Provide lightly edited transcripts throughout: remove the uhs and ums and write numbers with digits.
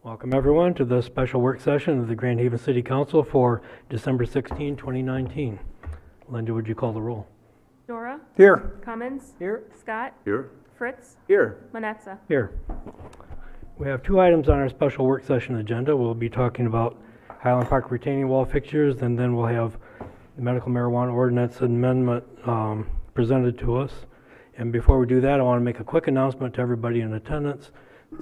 Welcome everyone to the special work session of the Grand Haven City Council for December 16, 2019. Linda, would you call the roll? Dora? Here. Cummins? Here. Scott? Here. Fritz? Here. Manetza? Here. We have two items on our special work session agenda. We'll be talking about Highland Park retaining wall fixtures, and then we'll have the medical marijuana ordinance amendment presented to us. And before we do that, I want to make a quick announcement to everybody in attendance.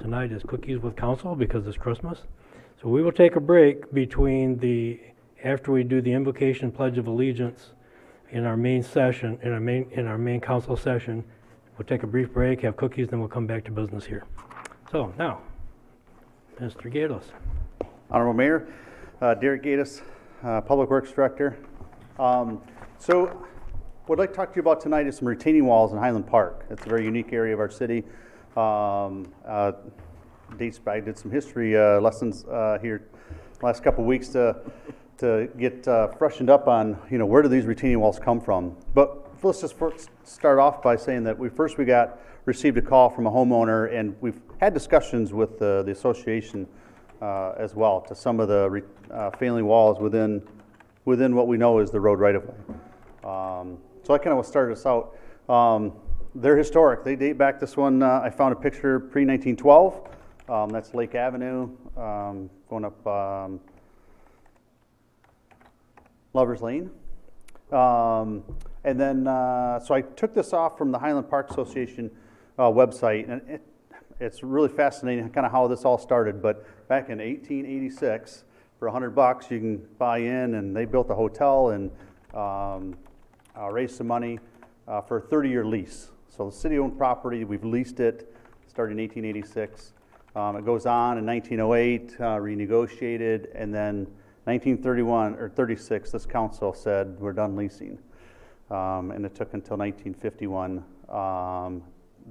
Tonight is Cookies with Council because it's Christmas. So we will take a break between after we do the invocation Pledge of Allegiance in our main session, in our main council session. We'll take a brief break, have cookies, then we'll come back to business here. So now, Mr. Gatos. Honorable Mayor, Derek Gatos, Public Works Director. So what I'd like to talk to you about tonight is some retaining walls in Highland Park. It's a very unique area of our city. Dates back, I did some history lessons here last couple of weeks to get freshened up on, where do these retaining walls come from. But let's just first start off by saying that we received a call from a homeowner, and we've had discussions with the association as well to some of the failing walls within what we know is the road right of way. So I kind of will start us out. They're historic. They date back. This one, I found a picture pre-1912. That's Lake Avenue, going up Lover's Lane. And then, so I took this off from the Highland Park Association website, and it's really fascinating kind of how this all started. But back in 1886, for $100, you can buy in, and they built a hotel and raised some money for a 30-year lease. So the city-owned property, we've leased it, started in 1886. It goes on in 1908, renegotiated, and then 1931 or 36, this council said we're done leasing. And it took until 1951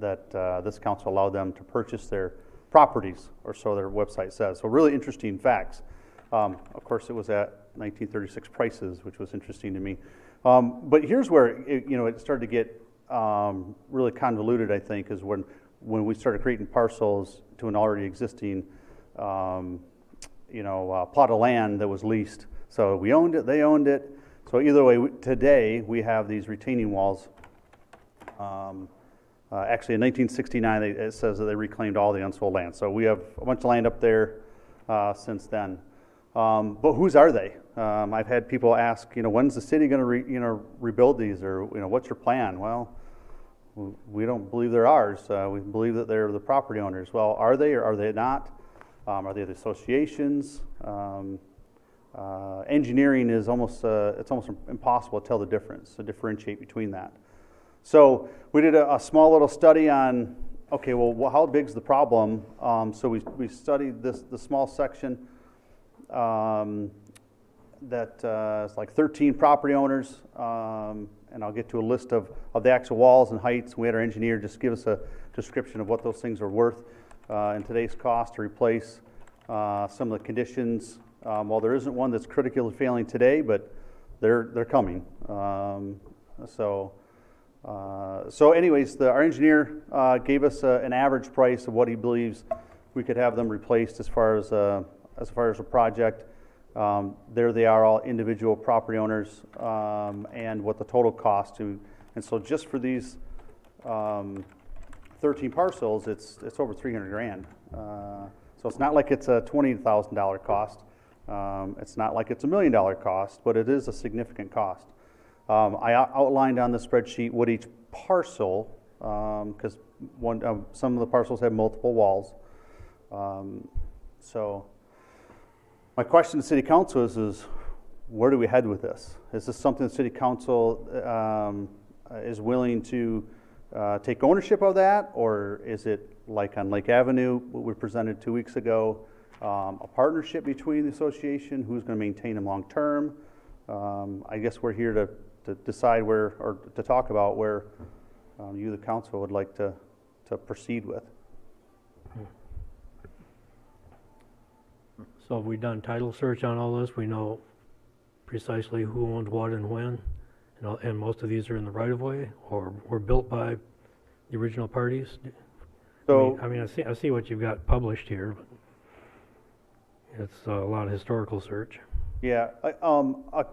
that this council allowed them to purchase their properties, or so their website says. So really interesting facts. Of course, it was at 1936 prices, which was interesting to me. But here's where it started to get really convoluted, I think, is when we started creating parcels to an already existing plot of land that was leased. So we owned it, they owned it. So either way, today we have these retaining walls. Actually, in 1969, it says that they reclaimed all the unsold land. So we have a bunch of land up there since then. But whose are they? I've had people ask, when's the city going to rebuild these, or what's your plan? Well, we don't believe they're ours. We believe that they're the property owners. Well, are they or are they not? Are they the associations? Engineering is almost impossible to tell the difference, to differentiate between that. So we did a small little study on, okay, well, how big is the problem? So we studied the small section that is like 13 property owners, and I'll get to a list of the actual walls and heights. We had our engineer just give us a description of what those things are worth in today's cost to replace some of the conditions. Well, there isn't one that's critically failing today, but they're coming. So anyways, our engineer gave us an average price of what he believes we could have them replaced as far as a project. There they are, all individual property owners, and what the total cost to. And so just for these 13 parcels, it's over 300 grand. So it's not like it's a $20,000 cost. It's not like it's $1 million cost, but it is a significant cost. I outlined on the spreadsheet what each parcel, because some of the parcels have multiple walls. So my question to City Council is where do we head with this? Is this something the City Council is willing to take ownership of that, or is it like on Lake Avenue, what we presented 2 weeks ago, a partnership between the association, who's going to maintain them long term? I guess we're here to decide where, or to talk about where you, the council, would like to proceed with. So have we done title search on all this? We know precisely who owns what and when, and most of these are in the right of way or were built by the original parties. So, I mean, I see what you've got published here, but it's a lot of historical search. yeah,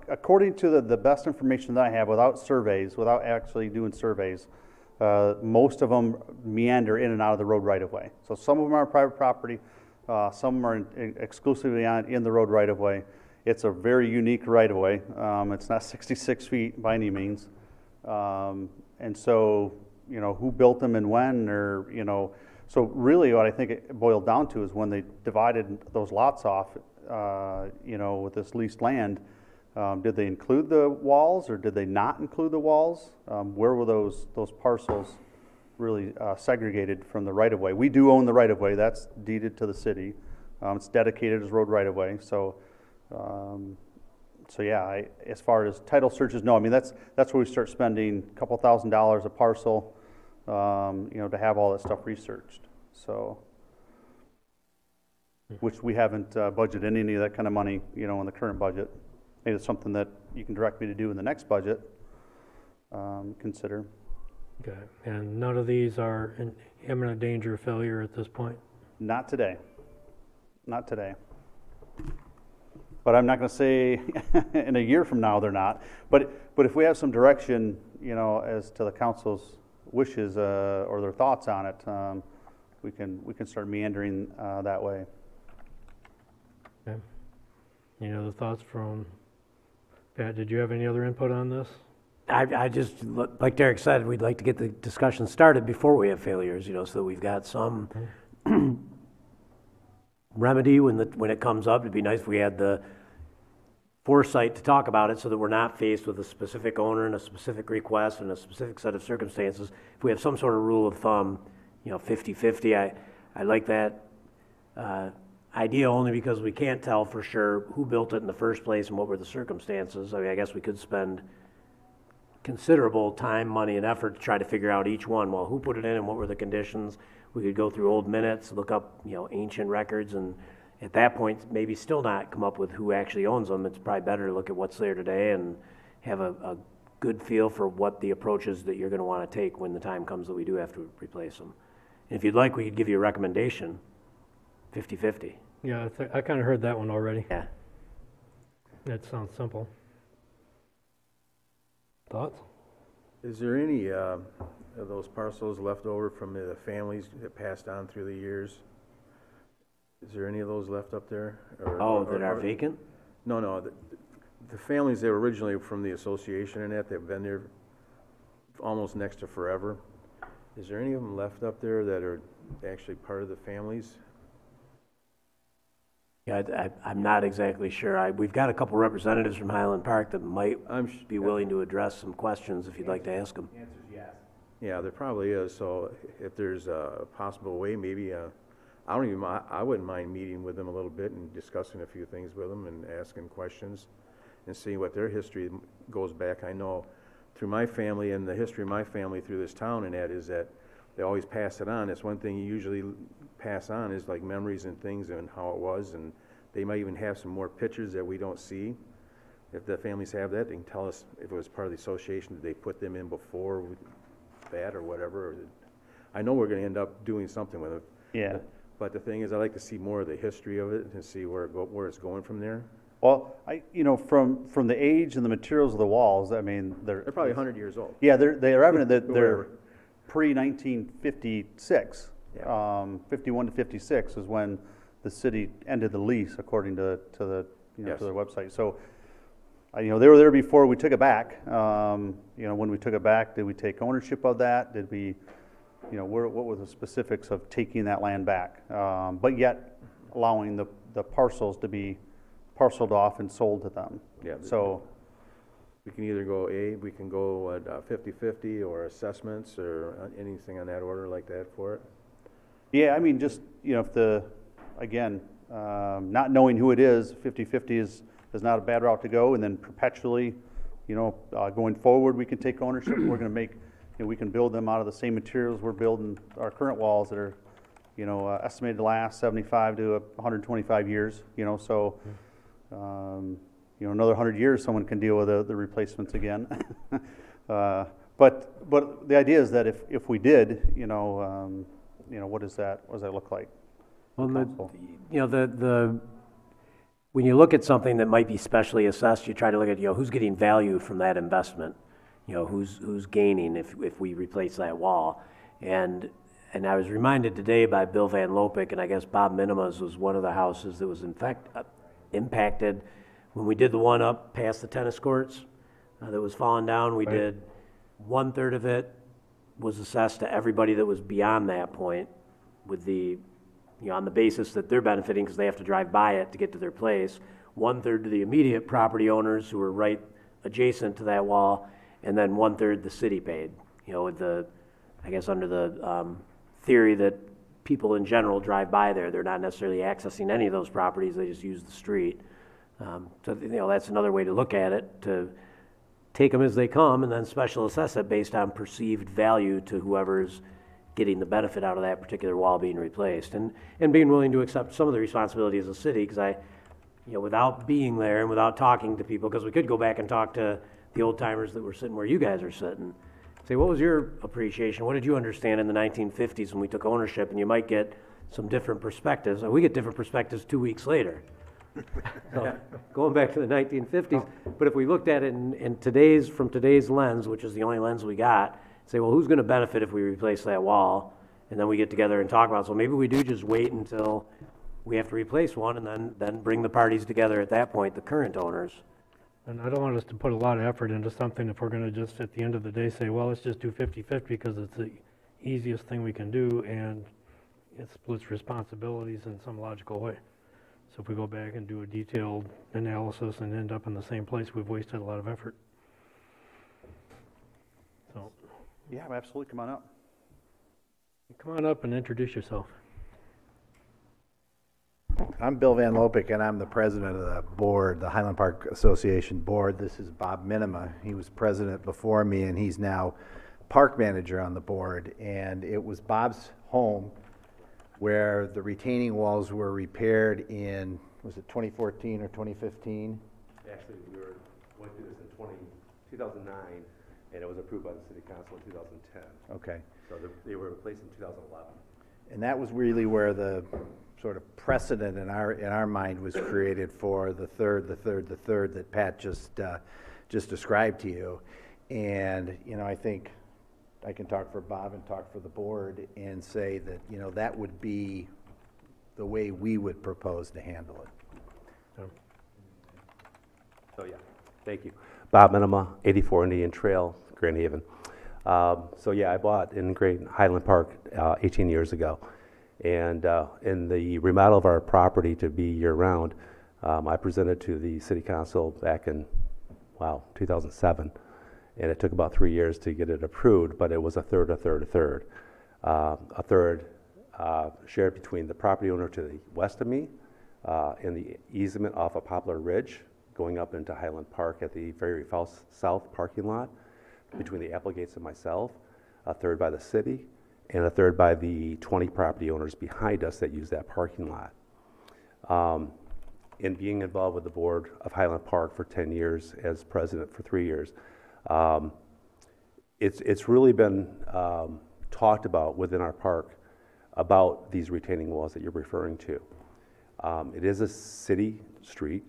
according to the best information that I have, without surveys, without actually doing surveys, most of them meander in and out of the road right of way. So some of them are private property, some are exclusively in the road right of way. It's a very unique right of way. It's not 66 feet by any means. And so, you know, who built them and when, or, you know, so really what I think it boiled down to is when they divided those lots off, you know, with this leased land, did they include the walls or did they not include the walls? Where were those parcels really segregated from the right-of-way? We do own the right-of-way. That's deeded to the city. It's dedicated as road right-of-way. So, so yeah, as far as title searches, no. I mean, that's where we start spending a couple $1,000s a parcel, you know, to have all that stuff researched. So, which we haven't budgeted any of that kind of money, you know, in the current budget. Maybe it's something that you can direct me to do in the next budget. Consider. Okay, and none of these are in imminent danger of failure at this point? Not today. Not today. But I'm not going to say in a year from now they're not. But if we have some direction, you know, as to the council's wishes or their thoughts on it, we can start meandering that way. Okay. Any other thoughts from Pat? Did you have any other input on this? I just, like Derek said, we'd like to get the discussion started before we have failures, you know, so that we've got some remedy when it comes up. It'd be nice if we had the foresight to talk about it so that we're not faced with a specific owner and a specific request and a specific set of circumstances. If we have some sort of rule of thumb, you know, 50-50, I like that idea only because we can't tell for sure who built it in the first place and what were the circumstances. I mean, I guess we could spend considerable time, money, and effort to try to figure out each one. Well, who put it in and what were the conditions? We could go through old minutes, look up, you know, ancient records, and at that point, maybe still not come up with who actually owns them. It's probably better to look at what's there today and have a good feel for what the approach is that you're going to want to take when the time comes that we do have to replace them. And if you'd like, we could give you a recommendation, 50-50. Yeah, I kind of heard that one already. Yeah. That sounds simple. Thoughts? Is there any of those parcels left over from the families that passed on through the years? Is there any of those left up there? That are vacant? No, the families that were originally from the association and that, they've been there almost next to forever. Is there any of them left up there that are actually part of the families? Yeah, I'm not exactly sure. We've got a couple representatives from Highland Park that might be willing to address some questions if you'd like to ask them. The answer is yes. Yeah, there probably is. So if there's a possible way, maybe I wouldn't mind meeting with them a little bit and discussing a few things with them and asking questions and seeing what their history goes back. I know through my family and the history of my family through this town, and that is that they always pass it on. That's one thing you usually pass on is like memories and things and how it was, and they might even have some more pictures that we don't see. If the families have that, they can tell us if it was part of the association, did they put them in before that or whatever. I know we're going to end up doing something with it. Yeah. But the thing is, I like to see more of the history of it and see where it's going from there. Well, you know, from the age and the materials of the walls, I mean, They're probably 100 years old. Yeah, they're evident that they're Whatever. pre-1956. Yeah. 51 to 56 is when the city ended the lease, according to the Yes. to their website. So, you know, they were there before we took it back. You know, when we took it back, did we take ownership of that? Did we, you know, what were the specifics of taking that land back? But yet allowing the parcels to be parceled off and sold to them. Yeah. So, We can either go we can go at 50-50 or assessments or anything on that order like that for it. yeah, I mean, just, you know, again, not knowing who it is, 50-50 is not a bad route to go, and then perpetually, you know, going forward, we can take ownership. We're going to make, you know, we can build them out of the same materials we're building our current walls that are, you know, estimated to last 75 to 125 years, you know, so, you know, another 100 years, someone can deal with the replacements again. But the idea is that if we did, you know, what does that look like? Well, Council. when you look at something that might be specially assessed, you try to look at, who's getting value from that investment? Who's gaining if we replace that wall? And I was reminded today by Bill Van Lopik, and I guess Bob Minima's was one of the houses that was in fact impacted when we did the one up past the tennis courts that was falling down. We did 1/3 of it was assessed to everybody that was beyond that point with the, on the basis that they're benefiting because they have to drive by it to get to their place. 1/3 to the immediate property owners who were right adjacent to that wall, and then 1/3 the city paid, with the, I guess under the theory that people in general drive by there. They're not necessarily accessing any of those properties, they just use the street. So, that's another way to look at it, to take them as they come and then special assess it based on perceived value to whoever's getting the benefit out of that particular wall being replaced. And being willing to accept some of the responsibility as a city, because without being there and without talking to people, because we could go back and talk to the old timers that were sitting where you guys are sitting, say, what was your appreciation? What did you understand in the 1950s when we took ownership? And you might get some different perspectives. We get different perspectives 2 weeks later. So, going back to the 1950s, but if we looked at it from today's lens, which is the only lens we got, say, well, who's going to benefit if we replace that wall? And then we get together and talk about it. So maybe we do just wait until we have to replace one, and then bring the parties together at that point, the current owners. And I don't want us to put a lot of effort into something if we're gonna just, at the end of the day, say, well, let's just do 50-50 because it's the easiest thing we can do, and it splits responsibilities in some logical way. So if we go back and do a detailed analysis and end up in the same place, we've wasted a lot of effort. So, Yeah, absolutely, come on up. come on up and introduce yourself. I'm Bill Van Lopik, and I'm the president of the board, the Highland Park Association board. This is Bob Minima. He was president before me, and he's now park manager on the board. And it was Bob's home where the retaining walls were repaired in, was it 2014 or 2015? Actually, went through this in 2009, and it was approved by the city council in 2010. Okay. So they were replaced in 2011. And that was really where the sort of precedent in our mind was created for the third that Pat just described to you. And I think I can talk for Bob and talk for the board and say that that would be the way we would propose to handle it. So yeah, thank you. Bob Minima, 84 Indian Trail, Grand Haven. So yeah, I bought in Highland Park 18 years ago. And in the remodel of our property to be year-round, I presented to the city council back in, 2007. And it took about 3 years to get it approved, but it was a third shared between the property owner to the west of me, and the easement off of Poplar Ridge, going up into Highland Park at the very south parking lot, between the Applegates and myself, a third by the city, and a third by the 20 property owners behind us that use that parking lot. In being involved with the board of Highland Park for 10 years, as president for 3 years, it's really been talked about within our park about these retaining walls that you're referring to. It is a city street.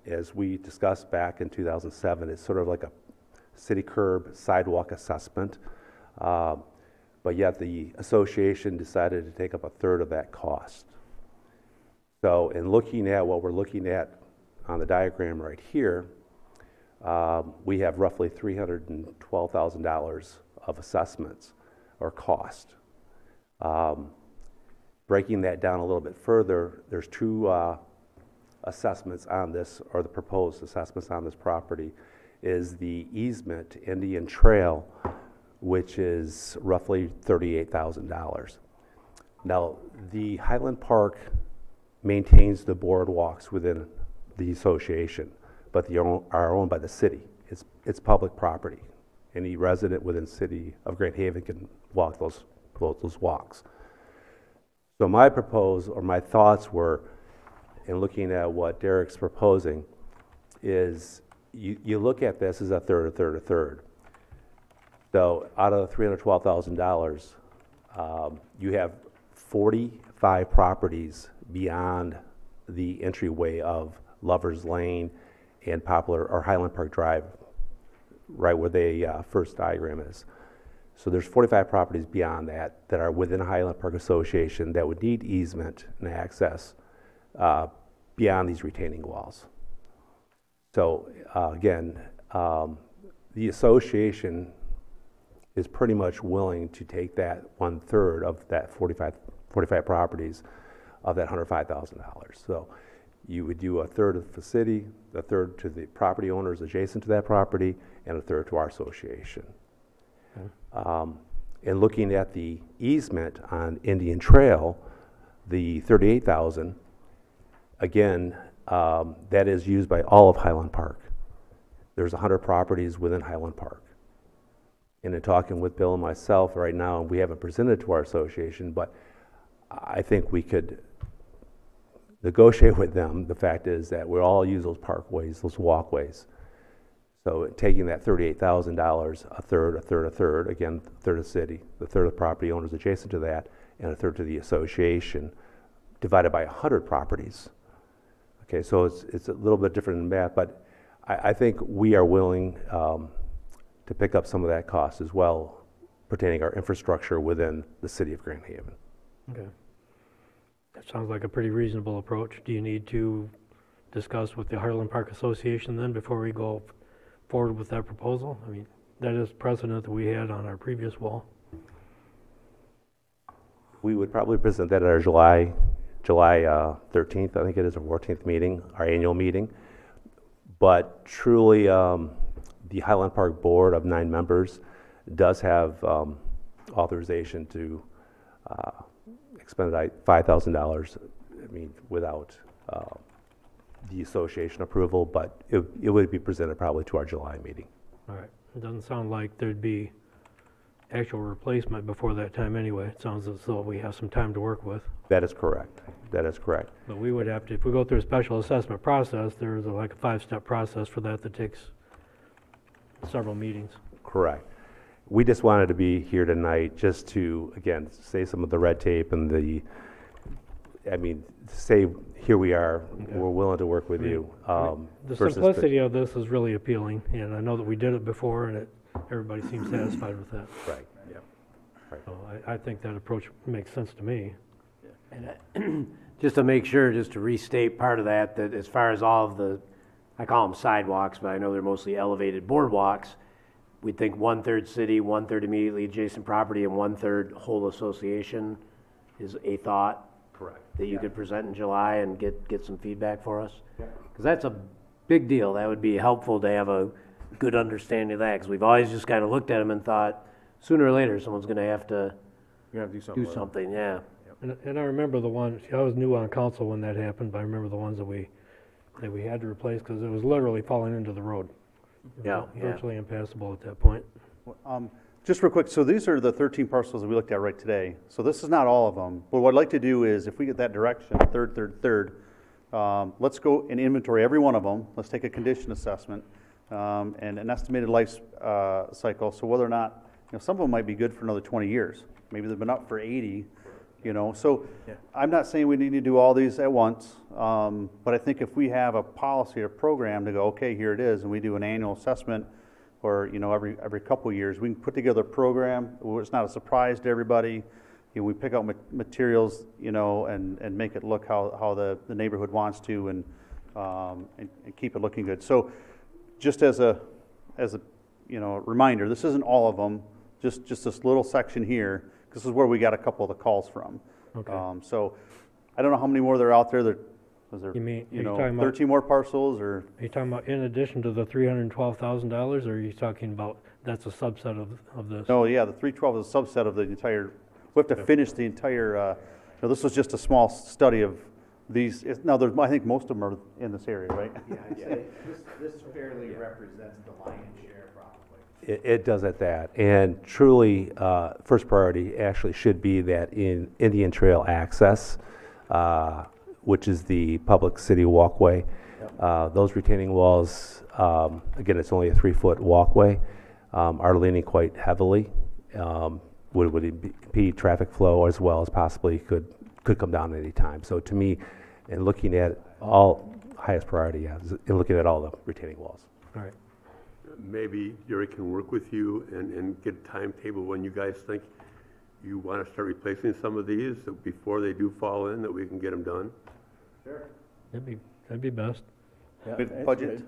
As we discussed back in 2007, it's sort of like a city curb sidewalk assessment. But yet the association decided to take up a third of that cost. So in looking at what we're looking at on the diagram right here, we have roughly $312,000 of assessments or cost. Breaking that down a little bit further, there's two assessments on this, or the proposed assessments on this property, is the easement to Indian Trail, which is roughly $38,000. Now, the Highland Park maintains the boardwalks within the association, but they are owned by the city. It's public property. Any resident within the city of Grand Haven can walk those walks. So my thoughts were, in looking at what Derek's proposing, is you look at this as a third. So out of the $312,000, You have 45 properties beyond the entryway of Lover's Lane and Poplar or Highland Park Drive, right where the first diagram is. So there's 45 properties beyond that that are within Highland Park Association that would need easement and access beyond these retaining walls. So again, the association is pretty much willing to take that 1/3 of that 45 properties of that $105,000. So you would do 1/3 of the city, 1/3 to the property owners adjacent to that property, and 1/3 to our association. And looking at the easement on Indian Trail, the 38,000, again, that is used by all of Highland Park. There's 100 properties within Highland Park. And in talking with Bill and myself right now, we haven't presented to our association, but I think we could negotiate with them. The fact is that we all use those parkways, those walkways. So taking that $38,000, 1/3, again, 1/3 of the city, 1/3 of the property owners adjacent to that, and 1/3 to the association, divided by 100 properties. Okay, so it's a little bit different than that, but I think we are willing to pick up some of that cost as well, pertaining our infrastructure within the city of Grand Haven. Okay. That sounds like a pretty reasonable approach. Do you need to discuss with the Highland Park Association then before we go forward with that proposal? I mean, that is precedent that we had on our previous wall. We would probably present that at our July 13th, I think it is, or 14th meeting, our annual meeting. But truly, the Highland Park Board of 9 members does have authorization to expend $5,000, I mean, without the association approval, but it would be presented probably to our July meeting. All right. It doesn't sound like there'd be actual replacement before that time anyway. It sounds as though we have some time to work with. That is correct. That is correct. But we would have to, if we go through a special assessment process, there's like a 5-step process for that takes several meetings. Correct. We just wanted to be here tonight just to, again, say some of the red tape and say, here we are, we're willing to work with you. The versus simplicity of this is really appealing, and I know that we did it before, and everybody seems satisfied with that. Right, yeah. So I think that approach makes sense to me. And just to make sure, just to restate part of that, that as far as all of the, I call them sidewalks, but I know they're mostly elevated boardwalks, we think 1/3 city, 1/3 immediately adjacent property, and 1/3 whole association is a thought. Correct. That you could present in July and get some feedback for us? Because that's a big deal. That would be helpful to have a good understanding of that, because we've always just kind of looked at them and thought, sooner or later, someone's going to have to You have to do something. do with it. something, yeah. And I remember the ones, I was new on council when that happened, but I remember the ones that we had to replace because it was literally falling into the road. It was Yeah, yeah. virtually impassable at that point. Just real quick, so these are the 13 parcels that we looked at right today. So this is not all of them, but what I'd like to do is, if we get that direction, 1/3, let's go and inventory every one of them. Let's take a condition assessment and an estimated life cycle. So whether or not, some of them might be good for another 20 years. Maybe they've been up for 80, So I'm not saying we need to do all these at once, but I think if we have a policy or program to go, okay, here it is, and we do an annual assessment, or every couple of years, we can put together a program where it's not a surprise to everybody. We pick out materials, and make it look how the neighborhood wants to, and keep it looking good. So, just as a reminder, this isn't all of them. Just this little section here. This is where we got a couple of the calls from. Okay. So, I don't know how many more there are out there. Was there, You mean, are you talking about, 13 more parcels, or? are you talking about in addition to the $312,000, or are you talking about that's a subset of this? No, yeah, the 312 is a subset of the entire, we have to finish the entire, this was just a small study of these. I think most of them are in this area, right? Yeah, this fairly represents the lion's share probably. It does at that. And truly, first priority actually should be that in Indian Trail access, which is the public city walkway. Those retaining walls, again, it's only a 3-foot walkway, are leaning quite heavily. would impede traffic flow, as well as possibly could come down at any time. So to me, in looking at all, highest priority, yeah, is in looking at all the retaining walls. All right. Maybe Jerry can work with you and get a timetable when you guys think you want to start replacing some of these, so before they do fall in, that we can get them done. That'd be best. With budget,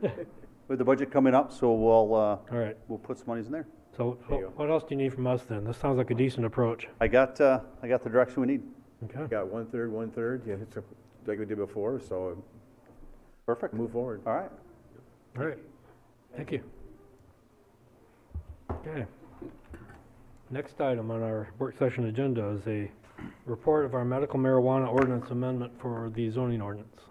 with the budget coming up, so All right. we'll put some monies in there. So what else do you need from us then? This sounds like a decent approach. I got the direction we need. Okay. Got 1/3, yeah, it's like we did before, so Perfect. move forward. All right. All right. Thank you. Okay. Next item on our work session agenda is a report of our medical marijuana ordinance amendment for the zoning ordinance.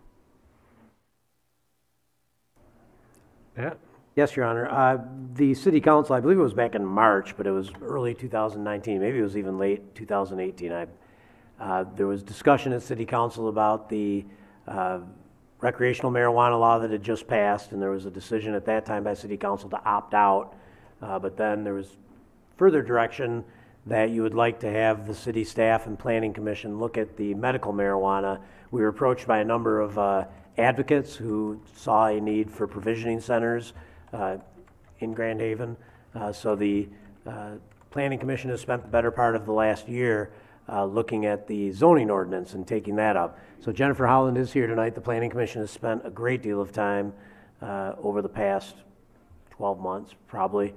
Pat? Yes, Your Honor. The city council, I believe it was back in March, but it was early 2019, maybe it was even late 2018. There was discussion at city council about the recreational marijuana law that had just passed, and there was a decision at that time by city council to opt out. But then there was further direction that you would like to have the city staff and planning commission look at the medical marijuana. We were approached by a number of advocates who saw a need for provisioning centers in Grand Haven. So the planning commission has spent the better part of the last year looking at the zoning ordinance and taking that up. So Jennifer Howland is here tonight. The planning commission has spent a great deal of time over the past 12 months, probably,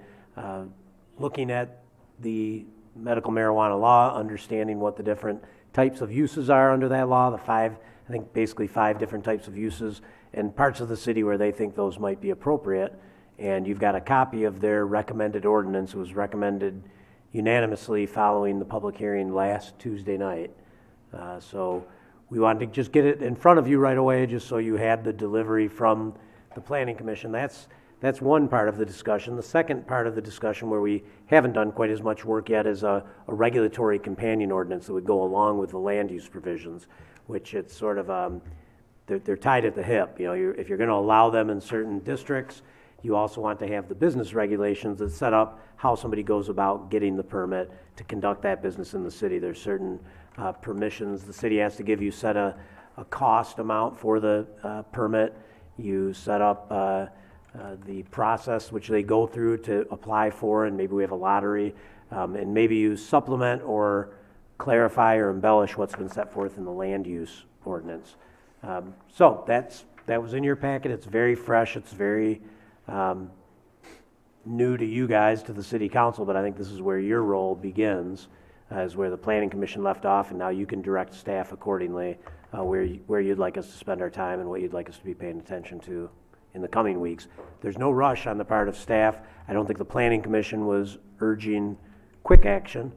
looking at the medical marijuana law, understanding what the different types of uses are under that law, I think basically 5 different types of uses, and parts of the city where they think those might be appropriate. And you've got a copy of their recommended ordinance. It was recommended unanimously following the public hearing last Tuesday night. So we wanted to just get it in front of you right away, just so you had the delivery from the planning commission. That's one part of the discussion. The second part of the discussion, where we haven't done quite as much work yet, is a regulatory companion ordinance that would go along with the land use provisions, which it's sort of, they're tied at the hip. You know, if you're going to allow them in certain districts, you also want to have the business regulations that set up how somebody goes about getting the permit to conduct that business in the city. There's certain permissions the city has to give you, set a cost amount for the permit. You set up the process which they go through to apply for, and maybe we have a lottery, and maybe you supplement or clarify or embellish what's been set forth in the land use ordinance. So that was in your packet. It's very fresh. It's very new to you guys, to the city council, but I think this is where your role begins, is where the planning commission left off, and now you can direct staff accordingly where you'd like us to spend our time and what you'd like us to be paying attention to in the coming weeks. There's no rush on the part of staff. I don't think the planning commission was urging quick action.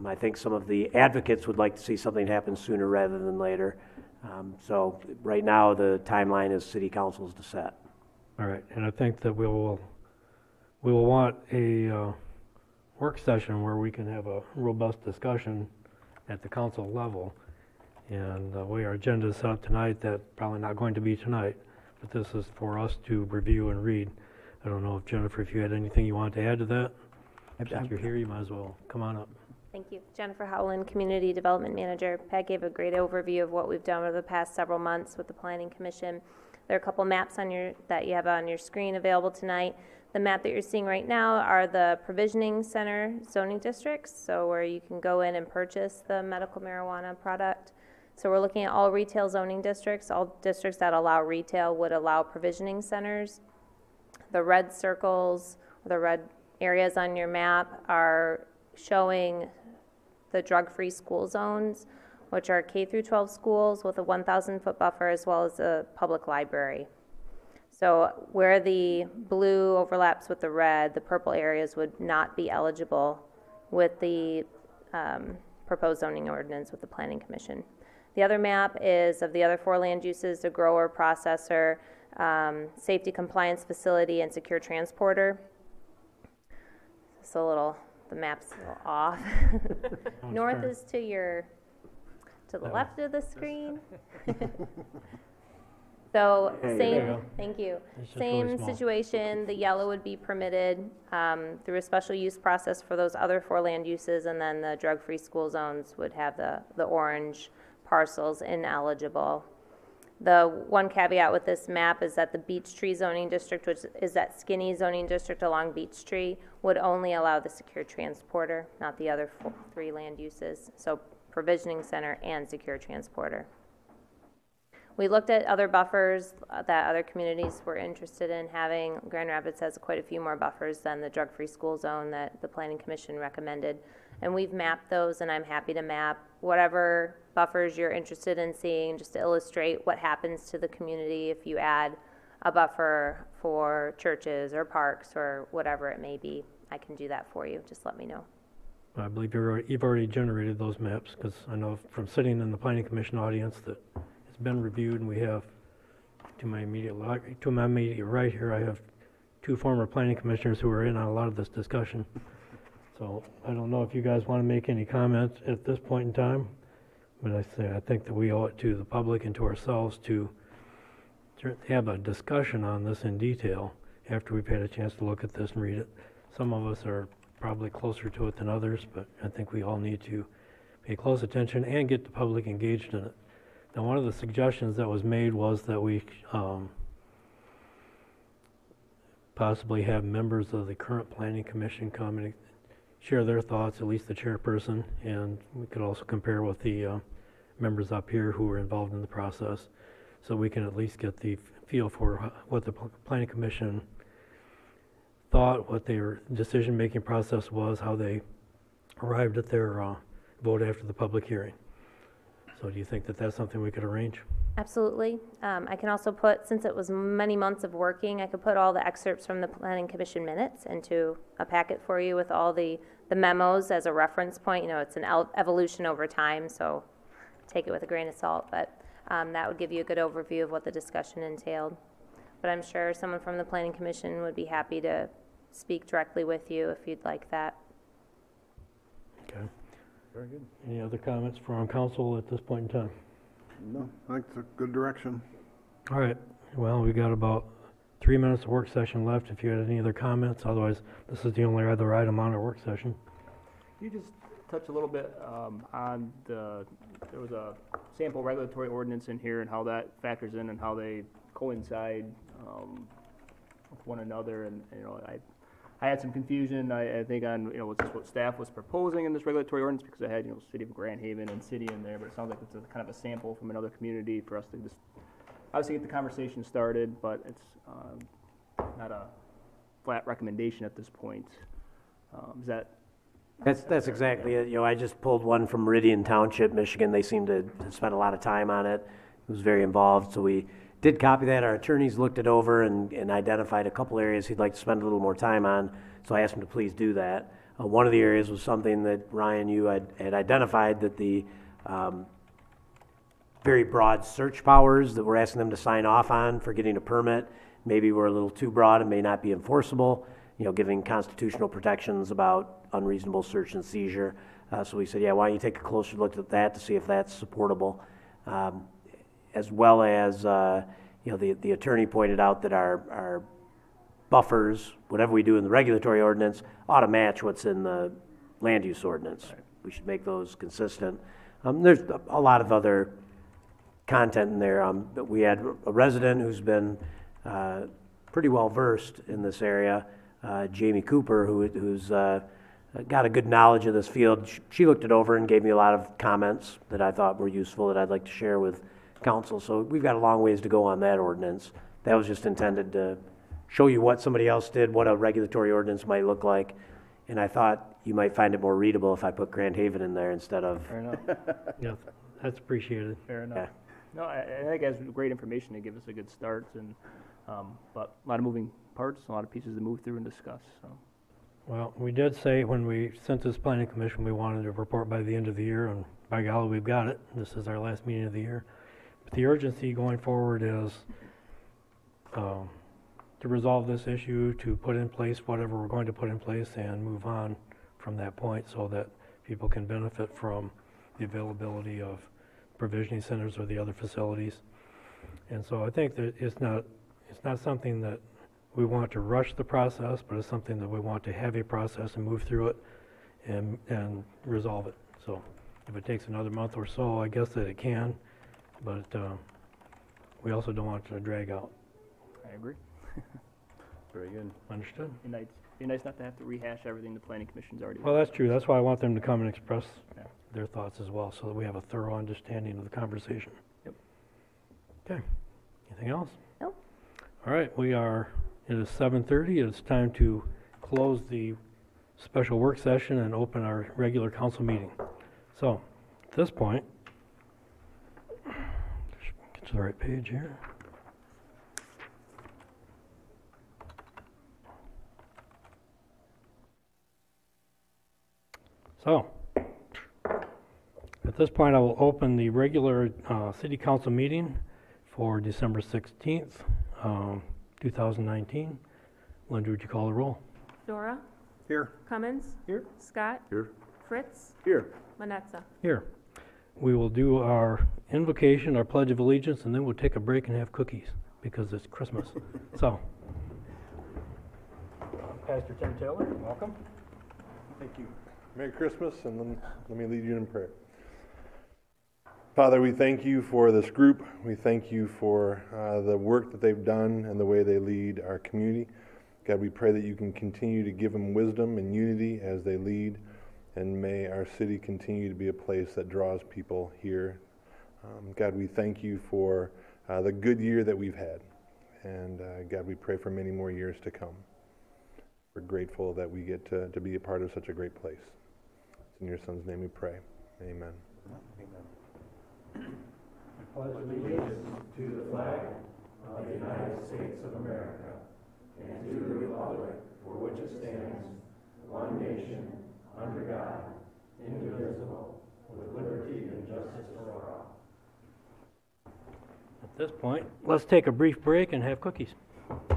I think some of the advocates would like to see something happen sooner rather than later. So right now the timeline is city council's to set. All right, and I think that we will want a work session where we can have a robust discussion at the council level. And the way our agenda is set up tonight, that's probably not going to be tonight, but this is for us to review and read. I don't know if Jennifer, if you had anything you wanted to add to that? Since you're here, you might as well come on up. Thank you. Jennifer Howland, Community Development Manager. Pat gave a great overview of what we've done over the past several months with the Planning Commission. There are a couple maps that you have on your screen available tonight. The map that you're seeing right now are the provisioning center zoning districts, so where you can go in and purchase the medical marijuana product. So we're looking at all retail zoning districts. All districts that allow retail would allow provisioning centers. The red circles, the red areas on your map are showing the drug-free school zones, which are K through 12 schools with a 1,000-foot buffer, as well as a public library. So where the blue overlaps with the red, the purple areas would not be eligible with the proposed zoning ordinance with the Planning Commission. The other map is of the other 4 land uses: the grower, processor, safety compliance facility, and secure transporter. It's the map's a little off. North is to the left of the screen. So There you same, go. thank you. It's just really Same small. situation, the yellow would be permitted through a special use process for those other 4 land uses, and then the drug-free school zones would have the orange parcels ineligible. The one caveat with this map is that the Beech Tree zoning district, which is that skinny zoning district along Beech Tree, would only allow the secure transporter, not the other 3 land uses. So provisioning center and secure transporter. We looked at other buffers that other communities were interested in having. Grand Rapids has quite a few more buffers than the drug-free school zone that the Planning Commission recommended. And we've mapped those, and I'm happy to map whatever buffers you're interested in seeing, just to illustrate what happens to the community if you add a buffer for churches or parks or whatever it may be. I can do that for you. Just let me know. I believe you've already generated those maps, because I know from sitting in the Planning Commission audience that it's been reviewed, and we have, to my immediate right here, I have 2 former planning commissioners who are in on a lot of this discussion. So I don't know if you guys want to make any comments at this point in time, but I think that we owe it to the public and to ourselves to have a discussion on this in detail after we've had a chance to look at this and read it. Some of us are probably closer to it than others, but I think we all need to pay close attention and get the public engaged in it. Now, one of the suggestions that was made was that we possibly have members of the current planning commission come and share their thoughts, at least the chairperson, and we could also compare with the members up here who were involved in the process, so we can at least get the feel for what the planning commission thought, what their decision-making process was, how they arrived at their vote after the public hearing. So do you think that that's something we could arrange? Absolutely. I can also put, since it was many months of working, I could put all the excerpts from the Planning Commission minutes into a packet for you with all the memos as a reference point. You know, it's an evolution over time, so take it with a grain of salt, but that would give you a good overview of what the discussion entailed. But I'm sure someone from the Planning Commission would be happy to speak directly with you if you'd like that. Okay. Very good. Any other comments from council at this point in time? No, I think it's a good direction. All right, well, we got about 3 minutes of work session left if you had any other comments. Otherwise, this is the only other item on our work session. You just touch a little bit on there was a sample regulatory ordinance in here and how that factors in and how they coincide with one another. And, you know, I had some confusion, I think, on, you know, was this what staff was proposing in this regulatory ordinance, because I had, you know, City of Grand Haven and City in there, but it sounds like it's a kind of a sample from another community for us to just obviously get the conversation started, but it's not a flat recommendation at this point. Is that? That's exactly it. You know, I just pulled one from Meridian Township, Michigan. They seem to spend a lot of time on it. It was very involved, so we did copy that. Our attorneys looked it over and identified a couple areas he'd like to spend a little more time on, so I asked him to please do that. One of the areas was something that, Ryan, you had identified, that the very broad search powers that we're asking them to sign off on for getting a permit maybe were a little too broad and may not be enforceable, you know, giving constitutional protections about unreasonable search and seizure. So we said, yeah, why don't you take a closer look at that to see if that's supportable. As well as, you know, the attorney pointed out that our buffers, whatever we do in the regulatory ordinance, ought to match what's in the land use ordinance. Right. We should make those consistent. There's a lot of other content in there. But we had a resident who's been pretty well versed in this area, Jamie Cooper, who's got a good knowledge of this field. She looked it over and gave me a lot of comments that I thought were useful that I'd like to share with council. So we've got a long ways to go on that ordinance. That was just intended to show you what somebody else did, what a regulatory ordinance might look like. And I thought you might find it more readable if I put Grand Haven in there instead of... Fair enough. Yeah, that's appreciated. Fair enough. Yeah. No, I think that's great information to give us a good start, and but a lot of moving parts, a lot of pieces to move through and discuss. So. Well, we did say when we sent this planning commission, we wanted to report by the end of the year, and by golly, we've got it. This is our last meeting of the year. But the urgency going forward is to resolve this issue, to put in place whatever we're going to put in place and move on from that point so that people can benefit from the availability of provisioning centers or the other facilities. And so I think that it's not something that we want to rush the process, but it's something that we want to have a process and move through it and resolve it. So if it takes another month or so, I guess that it can, but we also don't want it to drag out. I agree. Very good. Understood? Be nice not to have to rehash everything the planning commission's already. Well, that's true. That's why I want them to come and express Yeah. their thoughts as well, so that we have a thorough understanding of the conversation. Yep. Okay. Anything else? Nope. All right, it is 7:30. It's time to close the special work session and open our regular council meeting. So, at this point, get to the right page here. So, at this point, I will open the regular city council meeting for December 16th, 2019. Linda, would you call the roll? Dora, Here. Cummins. Here. Scott. Here. Fritz. Here. Manetza. Here. We will do our invocation, our pledge of allegiance, and then we'll take a break and have cookies because it's Christmas. So, Pastor Tim Taylor, welcome. Thank you. Merry Christmas, and then let me lead you in prayer. Father, we thank you for this group. We thank you for the work that they've done and the way they lead our community. God, we pray that you can continue to give them wisdom and unity as they lead, and may our city continue to be a place that draws people here. God, we thank you for the good year that we've had, and God, we pray for many more years to come. We're grateful that we get to be a part of such a great place. It's in your Son's name we pray. Amen. At this point, let's take a brief break and have cookies. Not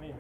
me.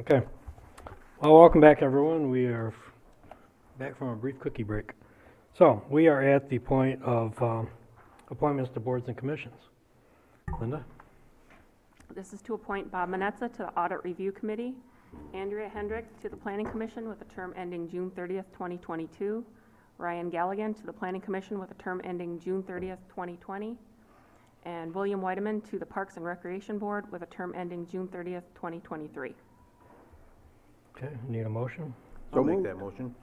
Okay. Well, welcome back, everyone. We are back from a brief cookie break. So, we are at the point of appointments to boards and commissions. Linda? This is to appoint Bob Manetza to the Audit Review Committee, Andrea Hendrick to the Planning Commission with a term ending June 30th, 2022, Ryan Galligan to the Planning Commission with a term ending June 30th, 2020, and William Whiteman to the Parks and Recreation Board with a term ending June 30th, 2023. Okay, need a motion? I'll make that motion.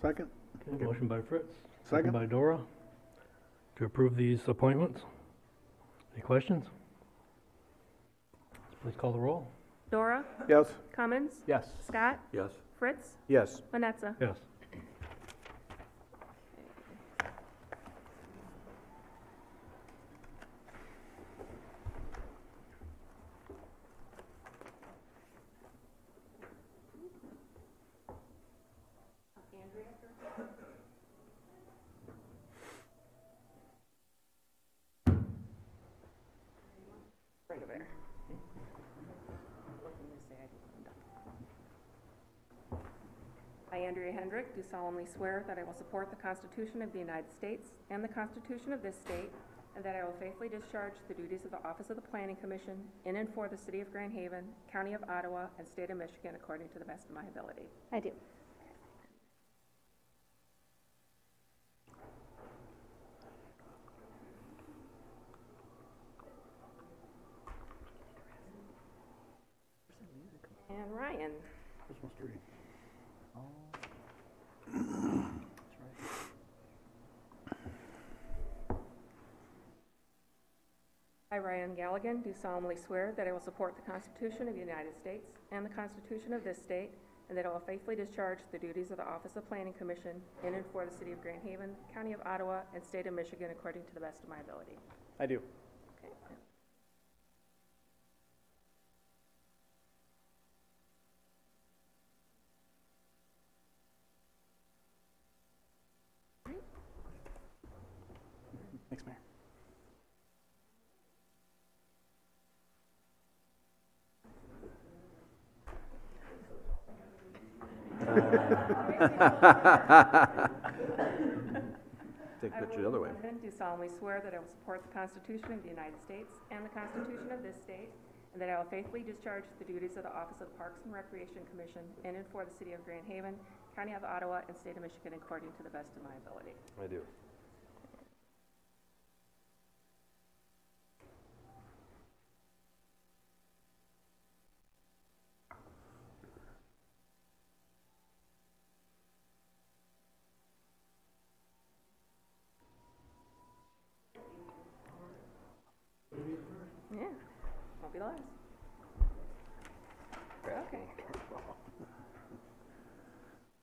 Second? Okay, motion by Fritz. Second. By Dora to approve these appointments. Any questions? Please call the roll. Dora? Yes. Cummins? Yes. Scott? Yes. Fritz? Yes. Manetza? Yes. Right over there. I, Andrea Hendrick, do solemnly swear that I will support the Constitution of the United States and the Constitution of this state, and that I will faithfully discharge the duties of the Office of the Planning Commission in and for the City of Grand Haven, County of Ottawa, and State of Michigan according to the best of my ability. I do. And Ryan. I, Ryan Galligan, do solemnly swear that I will support the Constitution of the United States and the Constitution of this state, and that I will faithfully discharge the duties of the Office of Planning Commission in and for the City of Grand Haven, County of Ottawa, and State of Michigan according to the best of my ability. I do. Okay. Thanks, Mayor. Take a picture the other way. I, William Whiteman, do solemnly swear that I will support the Constitution of the United States and the Constitution of this state, and that I will faithfully discharge the duties of the Office of the Parks and Recreation Commission in and for the City of Grand Haven, County of Ottawa, and State of Michigan according to the best of my ability. I do. Yeah, won't be the last. Okay.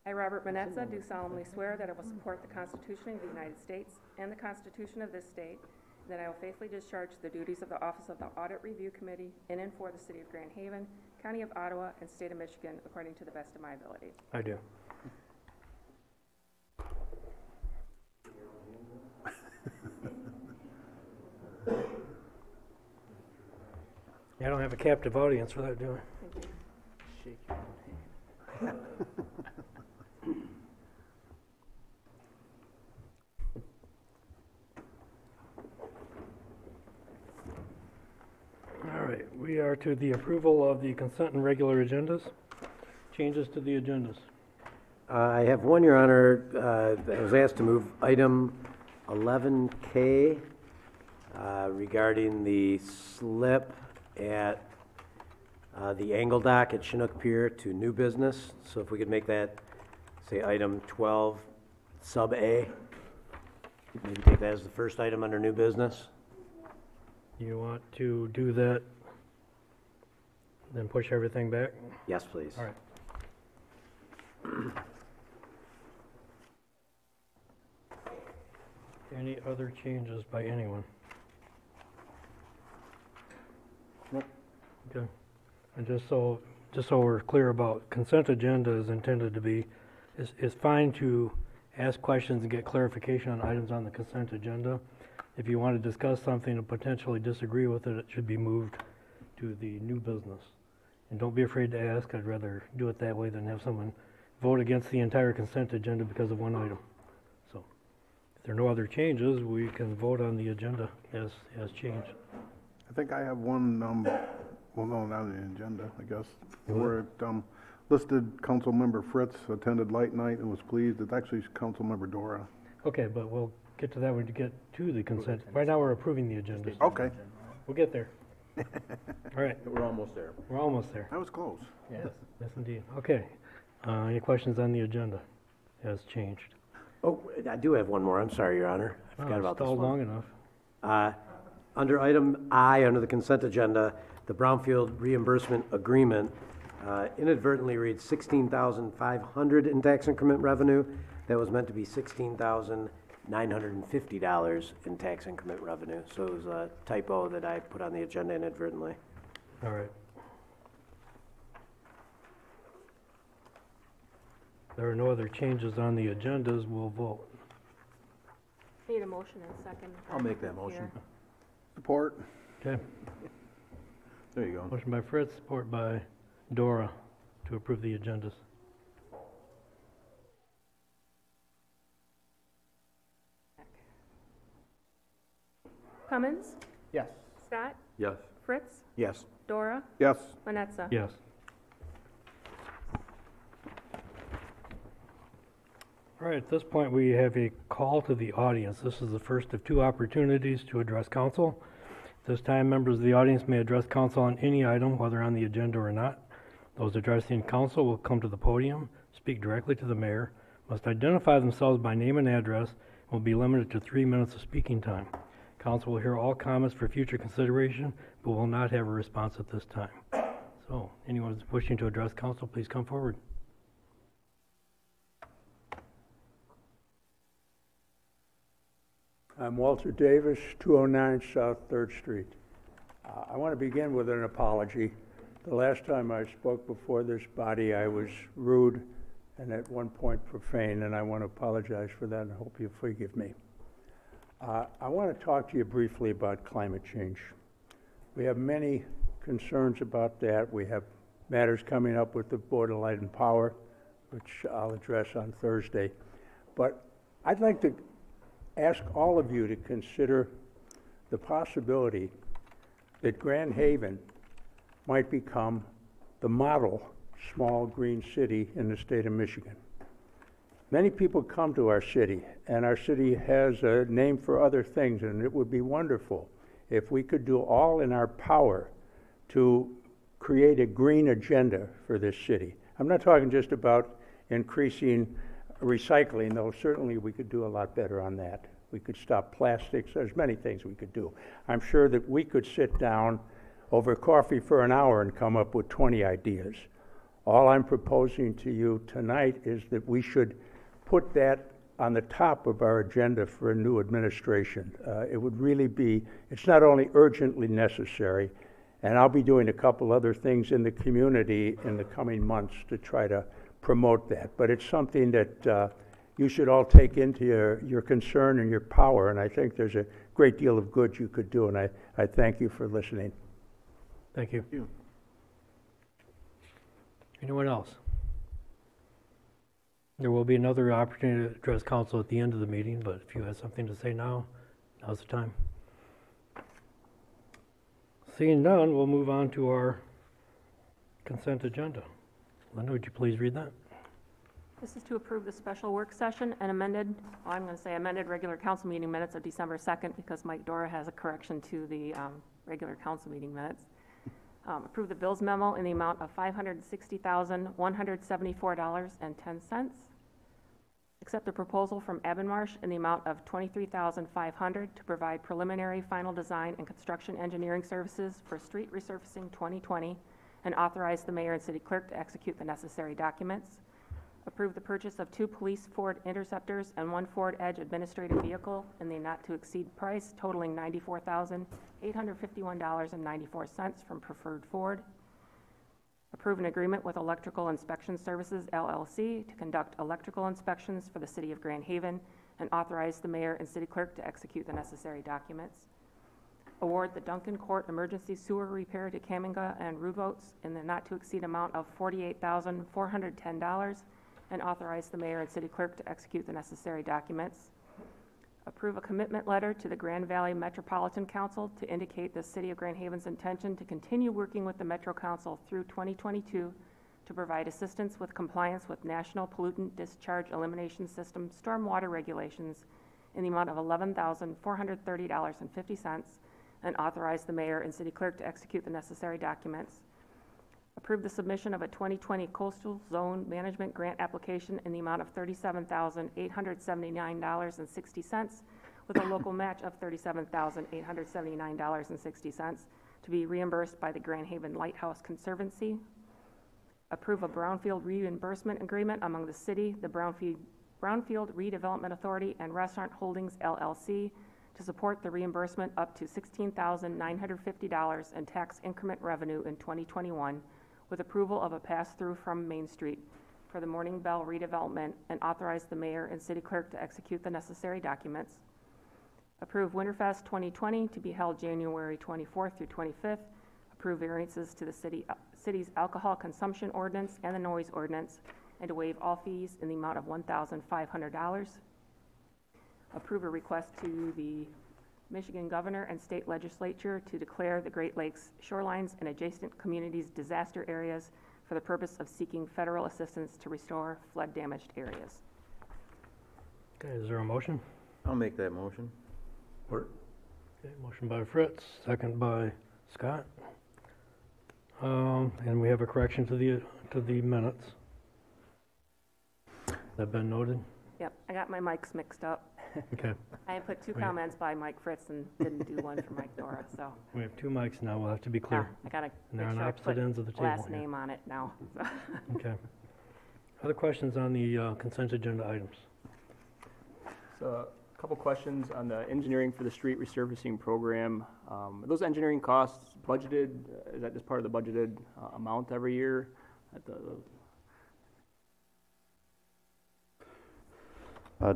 I, Robert Manetza, do solemnly swear that I will support the Constitution of the United States and the Constitution of this state, and that I will faithfully discharge the duties of the Office of the Audit Review Committee in and for the City of Grand Haven, County of Ottawa, and State of Michigan according to the best of my ability. I do. I don't have a captive audience for that, do I? Thank you. Shake your own hand. All right, we are to the approval of the consent and regular agendas. Changes to the agendas. I have one, Your Honor. I was asked to move item 11K regarding the slip at the angle dock at Chinook Pier to new business. So if we could make that, say, item 12 sub A. Maybe take that as the first item under new business. You want to do that, then push everything back? Yes, please. All right. Any other changes by anyone? Nope. Okay. And just so we're clear about, consent agenda is intended to be, is fine to ask questions and get clarification on items on the consent agenda. If you want to discuss something and potentially disagree with it, it should be moved to the new business. And don't be afraid to ask. I'd rather do it that way than have someone vote against the entire consent agenda because of one item. So if there are no other changes, we can vote on the agenda as changed. I think I have one, well, no, not on the agenda, I guess, Go where it listed Councilmember Fritz attended light night and was pleased. It's actually Councilmember Dora. Okay, but we'll get to that when we get to the consent. Right now, we're approving the agenda. Okay, We'll get there. All right, We're almost there. we're almost there. that was close. Yes, yes indeed. Okay. Any questions on the agenda as changed? Oh, I do have one more. I'm sorry, Your Honor. I forgot about this Stalled one. long enough. Under item I, under the consent agenda, the Brownfield reimbursement agreement inadvertently reads $16,500 in tax increment revenue. That was meant to be $16,950 in tax increment revenue. So it was a typo that I put on the agenda inadvertently. All right. There are no other changes on the agendas. We'll vote. Need a motion and second. I'll make that motion. Support. Okay. There you go. Motion by Fritz, support by Dora to approve the agendas. Cummins, Yes. Scott, Yes. Fritz, Yes. Dora, Yes. Manetza. Yes. All right, at this point, we have a call to the audience. This is the first of two opportunities to address council. This time, members of the audience may address council on any item, whether on the agenda or not. Those addressing council will come to the podium, speak directly to the mayor, must identify themselves by name and address, and will be limited to 3 minutes of speaking time. Council will hear all comments for future consideration, but will not have a response at this time. So, anyone wishing to address council, please come forward. I'm Walter Davis, 209 South 3rd Street. I want to begin with an apology. The last time I spoke before this body, I was rude and at one point profane, and I want to apologize for that and hope you forgive me. I want to talk to you briefly about climate change. We have many concerns about that. We have matters coming up with the Board of Light and Power, which I'll address on Thursday. But I'd like to ask all of you to consider the possibility that Grand Haven might become the model small green city in the state of Michigan. Many people come to our city, and our city has a name for other things, and it would be wonderful if we could do all in our power to create a green agenda for this city. I'm not talking just about increasing recycling, though certainly we could do a lot better on that. We could stop plastics. There's many things we could do. I'm sure that we could sit down over coffee for an hour and come up with 20 ideas. All I'm proposing to you tonight is that we should put that on the top of our agenda for a new administration. It would really be, it's not only urgently necessary, and I'll be doing a couple other things in the community in the coming months to try to promote that, but it's something that you should all take into your concern and your power, and I think there's a great deal of good you could do, and I thank you for listening. Thank you. Anyone else? There will be another opportunity to address council at the end of the meeting, but if you have something to say now, now's the time. Seeing none, we'll move on to our consent agenda. Linda, would you please read that? This is to approve the special work session and amended regular council meeting minutes of December 2nd, because Mike Dora has a correction to the regular council meeting minutes. Approve the bills memo in the amount of $560,174.10. Accept the proposal from Ebenmarsh in the amount of $23,500 to provide preliminary final design and construction engineering services for street resurfacing 2020, and authorize the mayor and city clerk to execute the necessary documents. Approve the purchase of 2 police Ford Interceptors and 1 Ford Edge administrative vehicle in the not-to-exceed price totaling $94,851.94 from Preferred Ford. Approve an agreement with Electrical Inspection Services, LLC, to conduct electrical inspections for the city of Grand Haven, and authorize the mayor and city clerk to execute the necessary documents. award the Duncan Court emergency sewer repair to Caminga and Rudvotes in the not-to-exceed amount of $48,410, and authorize the mayor and city clerk to execute the necessary documents. Approve a commitment letter to the Grand Valley Metropolitan Council to indicate the City of Grand Haven's intention to continue working with the Metro Council through 2022 to provide assistance with compliance with National Pollutant Discharge Elimination System stormwater regulations in the amount of $11,430.50, and authorize the mayor and city clerk to execute the necessary documents. Approve the submission of a 2020 Coastal Zone Management Grant application in the amount of $37,879.60, with a local match of $37,879.60 to be reimbursed by the Grand Haven Lighthouse Conservancy. Approve a brownfield reimbursement agreement among the city, the Brownfield Redevelopment Authority, and Restaurant Holdings LLC to support the reimbursement up to $16,950 in tax increment revenue in 2021, with approval of a pass-through from Main Street for the Morning Bell redevelopment, and authorize the mayor and city clerk to execute the necessary documents. Approve Winterfest 2020 to be held January 24th through 25th. Approve variances to the city's alcohol consumption ordinance and the noise ordinance, and to waive all fees in the amount of $1,500. Approve a request to the Michigan Governor and State Legislature to declare the Great Lakes shorelines and adjacent communities disaster areas for the purpose of seeking federal assistance to restore flood-damaged areas. Okay, is there a motion? I'll make that motion. Okay, motion by Fritz, second by Scott. And we have a correction to the minutes. That been noted? Yep, I got my mics mixed up. Okay. I had put two comments by Mike Fritz and didn't do one for Mike Dora, so. We have two mics now, we'll have to be clear. I gotta And they're make on sure I opposite put ends of the table. last here. name on it now. So. Okay. Other questions on the consent agenda items? So, a couple questions on the engineering for the street resurfacing program. Are those engineering costs budgeted? Is that just part of the budgeted amount every year?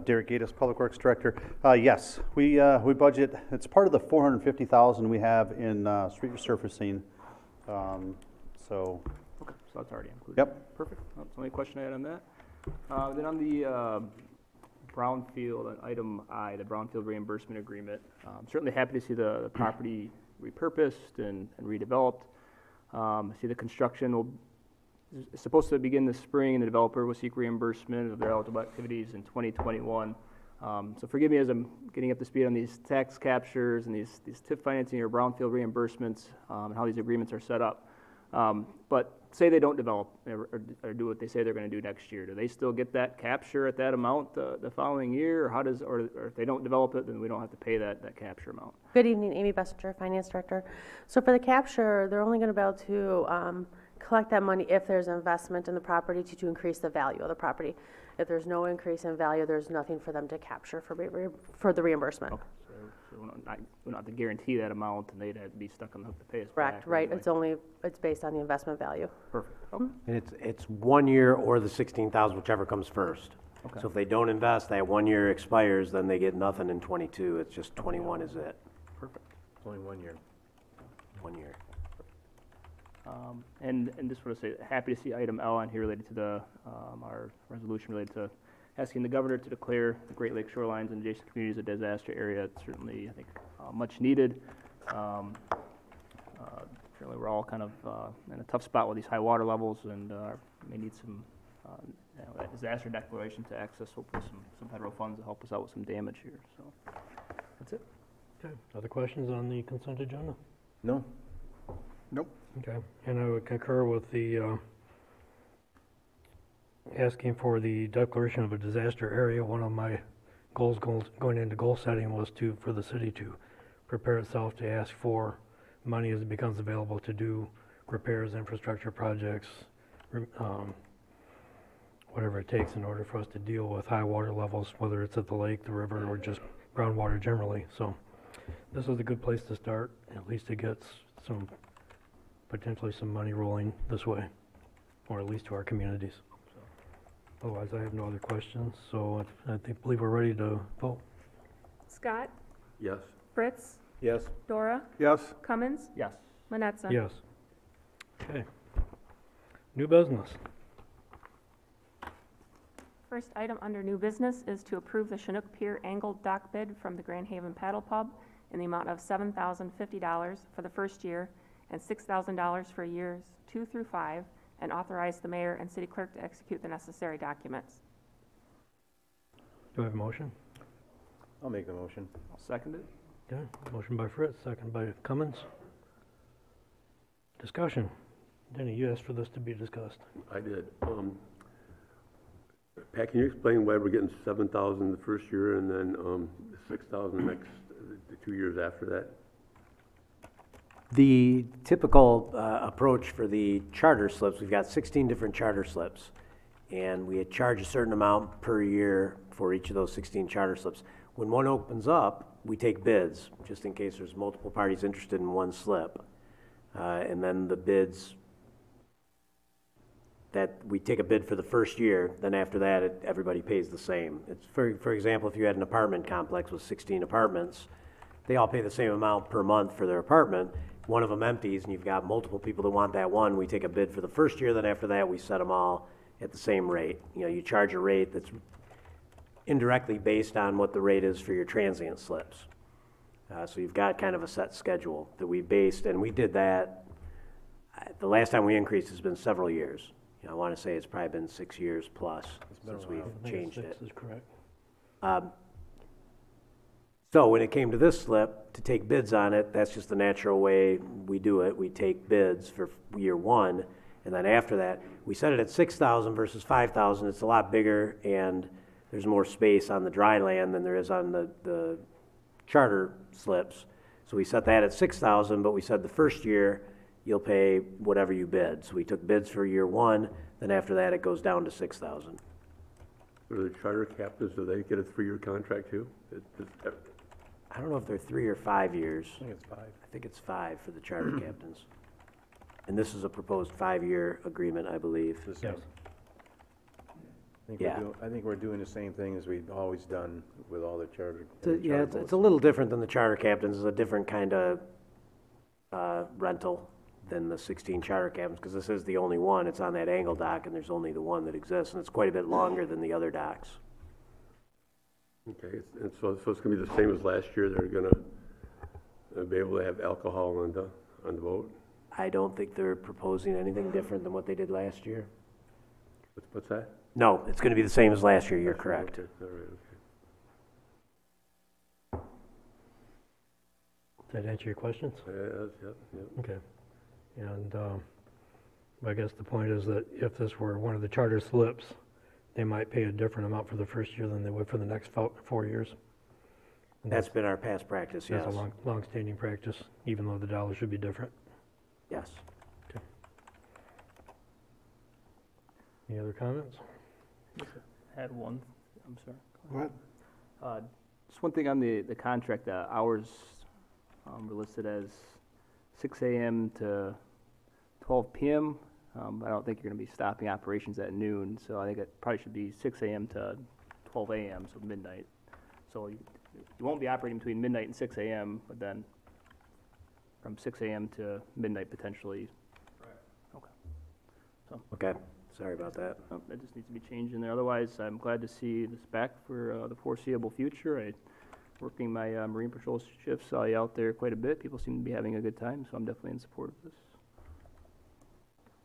Derek Gatus, Public Works Director. Yes, we budget, it's part of the $450,000 we have in street resurfacing. Okay, so that's already included. Yep. Perfect. That's the only question I had on that. Then on the brownfield, item I, the brownfield reimbursement agreement, I'm certainly happy to see the property repurposed and redeveloped. I see the construction is supposed to begin this spring, and the developer will seek reimbursement of their eligible activities in 2021. So forgive me as I'm getting up to speed on these tax captures and these TIF financing or brownfield reimbursements, and how these agreements are set up. But say they don't develop or do what they say they're going to do next year. Do they still get that capture at that amount the following year, or or if they don't develop it, then we don't have to pay that capture amount? Good evening, Amy Bessinger, Finance Director. So for the capture, they're only going to be able to collect that money if there's investment in the property to increase the value of the property. If there's no increase in value, there's nothing for them to capture for the reimbursement. Okay. So we don't have to guarantee that amount, and they'd be stuck on the hook to pay us Correct, back. right. Anyway. It's based on the investment value. Perfect. Okay. And it's 1 year or the 16,000, whichever comes first. Okay. So if they don't invest, that 1 year expires, then they get nothing in 22. It's just 21 is it. Perfect. It's only 1 year. 1 year. And just want to say, happy to see item L on here related to the our resolution related to asking the governor to declare the Great Lakes shorelines and adjacent communities a disaster area. It's certainly, I think, much needed. Certainly, we're all kind of in a tough spot with these high water levels, and may need some that disaster declaration to access hopefully some federal funds to help us out with some damage here. So that's it. Okay. Other questions on the consent agenda? No. Nope. Okay. And I would concur with the asking for the declaration of a disaster area. One of my goals going into goal setting was for the city to prepare itself to ask for money as it becomes available to do repairs, infrastructure projects, whatever it takes in order for us to deal with high water levels, whether it's at the lake, the river, or just groundwater generally. So this is a good place to start, at least to get potentially some money rolling this way, or at least to our communities. Otherwise, I have no other questions, so I believe we're ready to vote. Scott? Yes. Fritz? Yes. Dora, Yes. Cummins, Yes. Manetza. Yes. Okay. New business. First item under new business is to approve the Chinook Pier angled dock bid from the Grand Haven Paddle Pub in the amount of $7,050 for the first year and $6,000 for years 2 through 5, and authorize the mayor and city clerk to execute the necessary documents. Do I have a motion? I'll make the motion. I'll second it. Okay, motion by Fritz, second by Cummins. Discussion. Denny, you asked for this to be discussed. I did. Pat, can you explain why we're getting 7,000 the first year and then 6,000 the 2 years after that? The typical approach for the charter slips, we've got 16 different charter slips, and we charge a certain amount per year for each of those 16 charter slips. When one opens up, we take bids, just in case there's multiple parties interested in one slip. And then the bids, that we take a bid for the first year, then after that, everybody pays the same. It's for example, if you had an apartment complex with 16 apartments, they all pay the same amount per month for their apartment. One of them empties and you've got multiple people that want that one, we take a bid for the first year, then after that, we set them all at the same rate. You know, you charge a rate that's indirectly based on what the rate is for your transient slips. So you've got kind of a set schedule that we based, and we did that, the last time we increased has been several years. You know, I want to say it's probably been 6 years plus since we've changed it. This is correct. So when it came to this slip, to take bids on it, that's just the natural way we do it. We take bids for year one, and then after that, we set it at 6,000 versus 5,000. It's a lot bigger, and there's more space on the dry land than there is on the charter slips. So we set that at 6,000, but we said the first year, you'll pay whatever you bid. So we took bids for year one, then after that, it goes down to 6,000. Do the charter captains, do they get a 3-year contract too? I don't know if they're 3 or 5 years. I think it's 5. I think it's 5 for the charter captains. And this is a proposed 5-year agreement, I believe. Yes. Yeah. I think we're doing the same thing as we've always done with all the charter. Yeah, it's a little different than the charter captains. It's a different kind of rental than the 16 charter captains, because this is the only one. It's on that angle dock, and there's only the one that exists, and it's quite a bit longer than the other docks. Okay, and so it's going to be the same as last year. They're going to be able to have alcohol on the boat? I don't think they're proposing anything different than what they did last year. What's that? No, it's going to be the same as last year. You're correct. Okay, all right, okay. Does that answer your questions? Yeah. Okay. And I guess the point is that if this were one of the charter slips, they might pay a different amount for the first year than they would for the next 4 years. And That's been our past practice, yes. That's a long-standing practice, even though the dollars should be different. Yes. Okay. Any other comments? Had one, I'm sorry. What? Just one thing on the contract, the hours were listed as 6 a.m. to 12 p.m. I don't think you're going to be stopping operations at noon, so I think it probably should be 6 a.m. to 12 a.m., so midnight. So you won't be operating between midnight and 6 a.m., but then from 6 a.m. to midnight potentially. Okay. So Okay, sorry about that. that just needs to be changed in there. Otherwise, I'm glad to see this back for the foreseeable future. Working my Marine Patrol shifts, saw you out there quite a bit. People seem to be having a good time, so I'm definitely in support of this.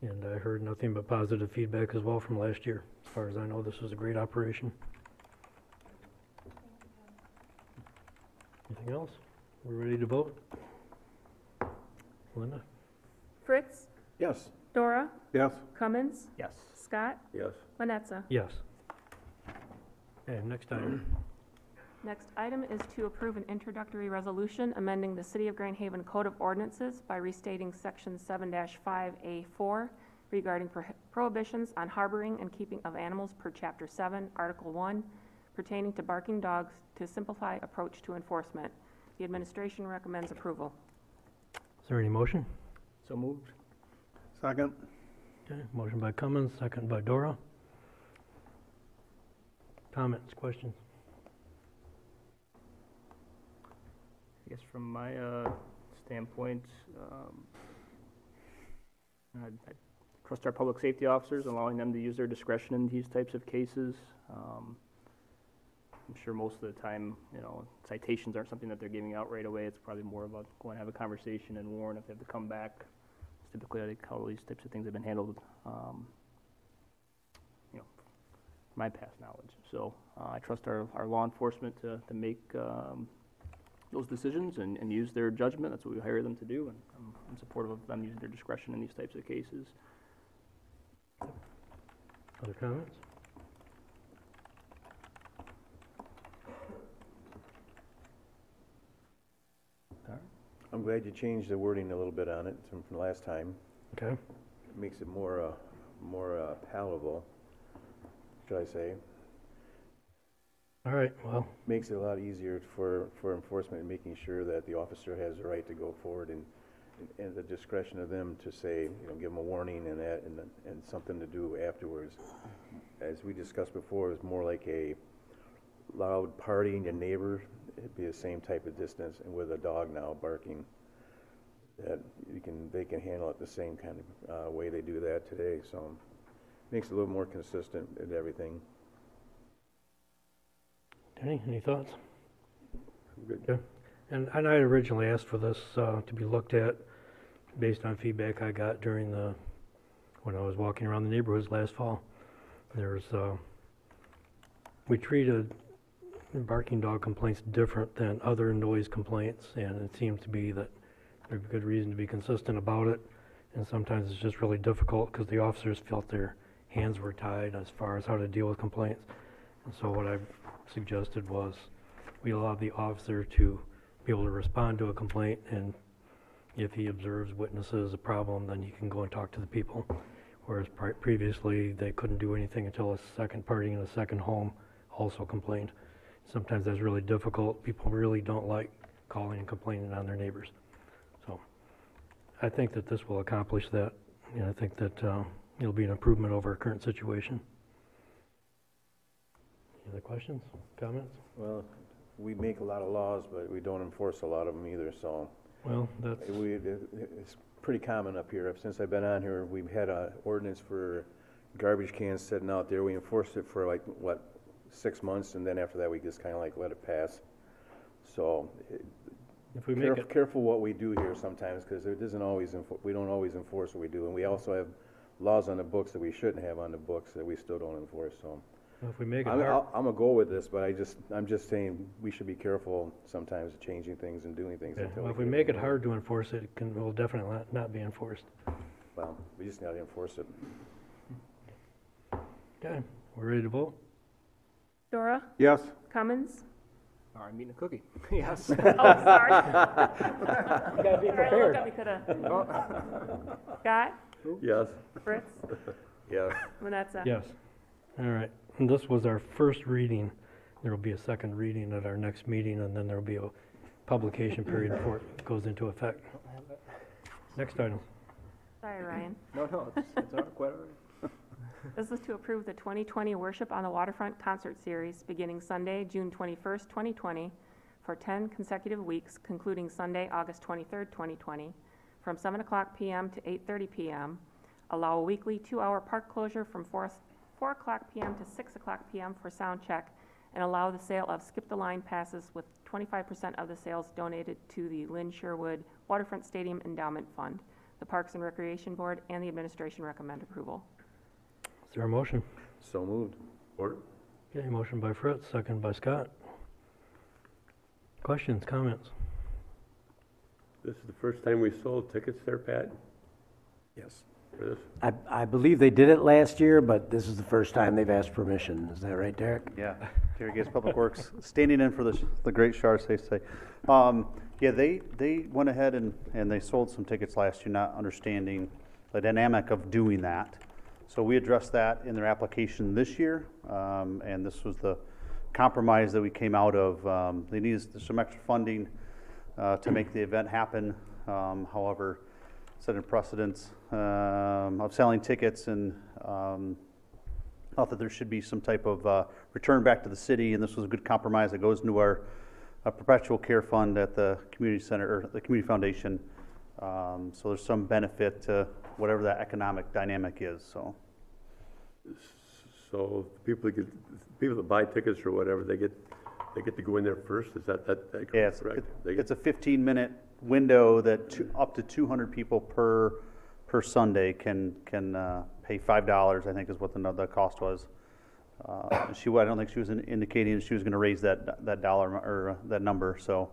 And I heard nothing but positive feedback as well from last year. As far as I know, this was a great operation. Anything else? We're ready to vote? Linda? Fritz, Yes. Dora, Yes. Cummins, Yes. Scott, Yes. Manetza. Yes. Okay, next item. Next item is to approve an introductory resolution amending the City of Grand Haven Code of Ordinances by restating Section 7-5A4 regarding prohibitions on harboring and keeping of animals per Chapter 7, Article 1, pertaining to barking dogs to simplify approach to enforcement. The administration recommends approval. Is there any motion? So moved. Second. Okay, motion by Cummins, second by Dora. Comments, questions? I guess from my standpoint, I trust our public safety officers, allowing them to use their discretion in these types of cases. I'm sure most of the time, citations aren't something that they're giving out right away. It's probably more about going to have a conversation and warn if they have to come back. It's typically like how these types of things have been handled, my past knowledge. So I trust our law enforcement to make those decisions and use their judgment. That's what we hire them to do, and I'm supportive of them using their discretion in these types of cases. Other comments? I'm glad you changed the wording a little bit on it from last time. Okay. It makes it more palatable, should I say. All right, well, Makes it a lot easier for enforcement in making sure that the officer has the right to go forward and the discretion of them to say, give them a warning and something to do afterwards. As we discussed before, it's more like a loud partying your neighbor. It'd be the same type of distance, and with a dog now barking, that they can handle it the same kind of way they do that today. So makes it a little more consistent in everything. Danny, any thoughts? Good. Okay. And I originally asked for this to be looked at based on feedback I got when I was walking around the neighborhoods last fall. We treated barking dog complaints different than other noise complaints, and it seems to be that there's good reason to be consistent about it. And sometimes it's just really difficult because the officers felt their hands were tied as far as how to deal with complaints. And so what I suggested was we allow the officer to be able to respond to a complaint, and if he observes, witnesses a problem, then he can go and talk to the people. Whereas previously they couldn't do anything until a second party in a second home also complained. Sometimes that's really difficult. People really don't like calling and complaining on their neighbors. So I think that this will accomplish that. And I think that it'll be an improvement over our current situation. Any other questions, comments? Well, we make a lot of laws, but we don't enforce a lot of them either, so. Well, it's pretty common up here. Since I've been on here, we've had an ordinance for garbage cans sitting out there. We enforced it for 6 months, and then after that we just kind of let it pass. So if we careful what we do here sometimes, because it isn't always we don't always enforce what we do, and we also have laws on the books that we shouldn't have on the books that we still don't enforce. So if we make it I'm gonna go with this, but I'm just saying we should be careful sometimes changing things and doing things. Okay. Well, if we make it hard to enforce it, it will definitely not be enforced. Well, we just got to enforce it. Okay, we're ready to vote. Dora? Yes. Cummins? All right, I'm eating a cookie. Yes. Oh, sorry. You gotta be prepared. Scott? Yes. Fritz? Yes. Manetza? Yes. All right. And this was our first reading. There will be a second reading at our next meeting, and then there will be a publication period before it goes into effect. Next item. Sorry, Ryan. No, it's all right, quite all right. This is to approve the 2020 Worship on the Waterfront concert series beginning Sunday, June 21st, 2020, for 10 consecutive weeks, concluding Sunday, August 23rd, 2020, from 7 o'clock p.m. to 8:30 p.m. Allow a weekly 2-hour park closure from 4 o'clock p.m. to 6 o'clock p.m. for sound check, and allow the sale of Skip the Line passes with 25% of the sales donated to the Lynn Sherwood Waterfront Stadium Endowment Fund. The Parks and Recreation Board and the administration recommend approval. Is there a motion? So moved. Or Okay, motion by Fritz, second by Scott. Questions, comments? this is the first time we sold tickets there, Pat? Yes. For this? I believe they did it last year, but this is the first time they've asked permission. Is that right, Derek? Yeah, Terry Gates Public Works, standing in for the great Shar say. Yeah, they went ahead and they sold some tickets last year, not understanding the dynamic of doing that. So we addressed that in their application this year, and this was the compromise that we came out of. They needed some extra funding to make the event happen. However, setting precedents of selling tickets, and thought that there should be some type of return back to the city, and this was a good compromise that goes into our a perpetual care fund at the community center, or the community foundation. So there's some benefit to whatever that economic dynamic is, so. So people that buy tickets or whatever, they get to go in there first, is that Yeah, correct? it's a 15-minute window that up to 200 people per Sunday can pay $5, I think is what the cost was. I don't think she was indicating she was going to raise that dollar or that number, so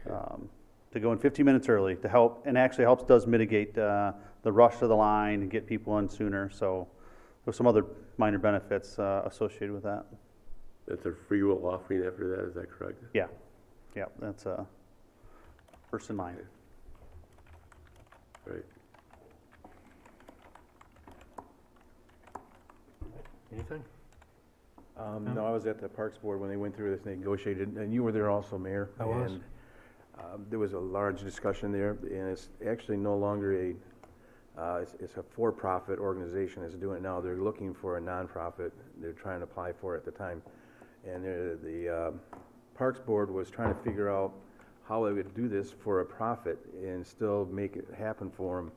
to go in 15 minutes early to help, and actually does mitigate the rush of the line and get people in sooner, so there's some other minor benefits associated with that. That's a free will offering after that, is that correct? Yeah, that's first in line. Right. Anything? No, I was at the Parks Board when they went through this and they negotiated, and you were there also, Mayor. I was. And there was a large discussion there, and it's actually no longer it's a for-profit organization that's doing it now. They're looking for a nonprofit. They're trying to apply for it at the time. And the Parks Board was trying to figure out how they would do this for a profit and still make it happen for them.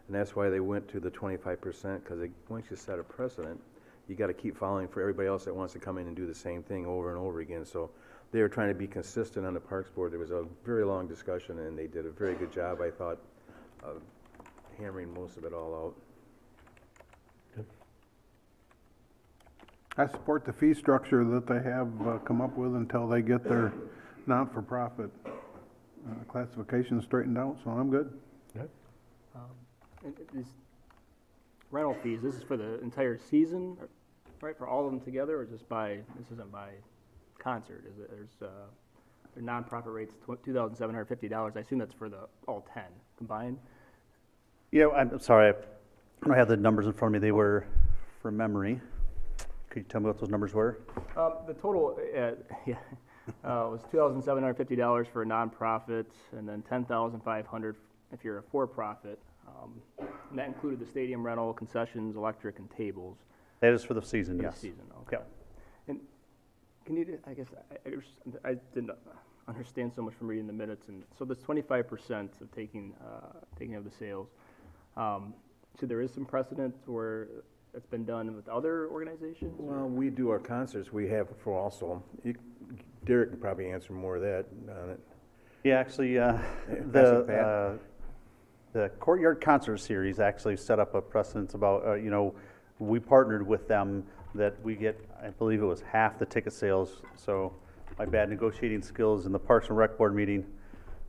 And that's why they went to the 25%, because once you set a precedent, you got to keep following for everybody else that wants to come in and do the same thing over and over again. So they were trying to be consistent on the Parks Board. There was a very long discussion, and they did a very good job, I thought, of hammering most of it all out. I support the fee structure that they have come up with until they get their not-for-profit classification straightened out, so I'm good. These rental fees, this is for the entire season, right, for all of them together, or this isn't by concert, is it? Their nonprofit rate's $2,750. I assume that's for all 10 combined? Yeah, I'm sorry, I don't have the numbers in front of me. They were from memory. Could you tell me what those numbers were? The total, was $2,750 for a nonprofit, and then $10,500 if you're a for-profit. And that included the stadium rental, concessions, electric, and tables. That is for the season, For yes. the season, okay. Yep. And can you, I guess, I didn't understand so much from reading the minutes, and so this 25% of taking of the sales, so there is some precedent where it's been done with other organizations? Well, we do our concerts. We have for also. Derek can probably answer more of that on it. Yeah, actually, the Courtyard Concert Series actually set up a precedence about, we partnered with them that we get, I believe it was half the ticket sales. So my bad negotiating skills in the Parks and Rec Board meeting,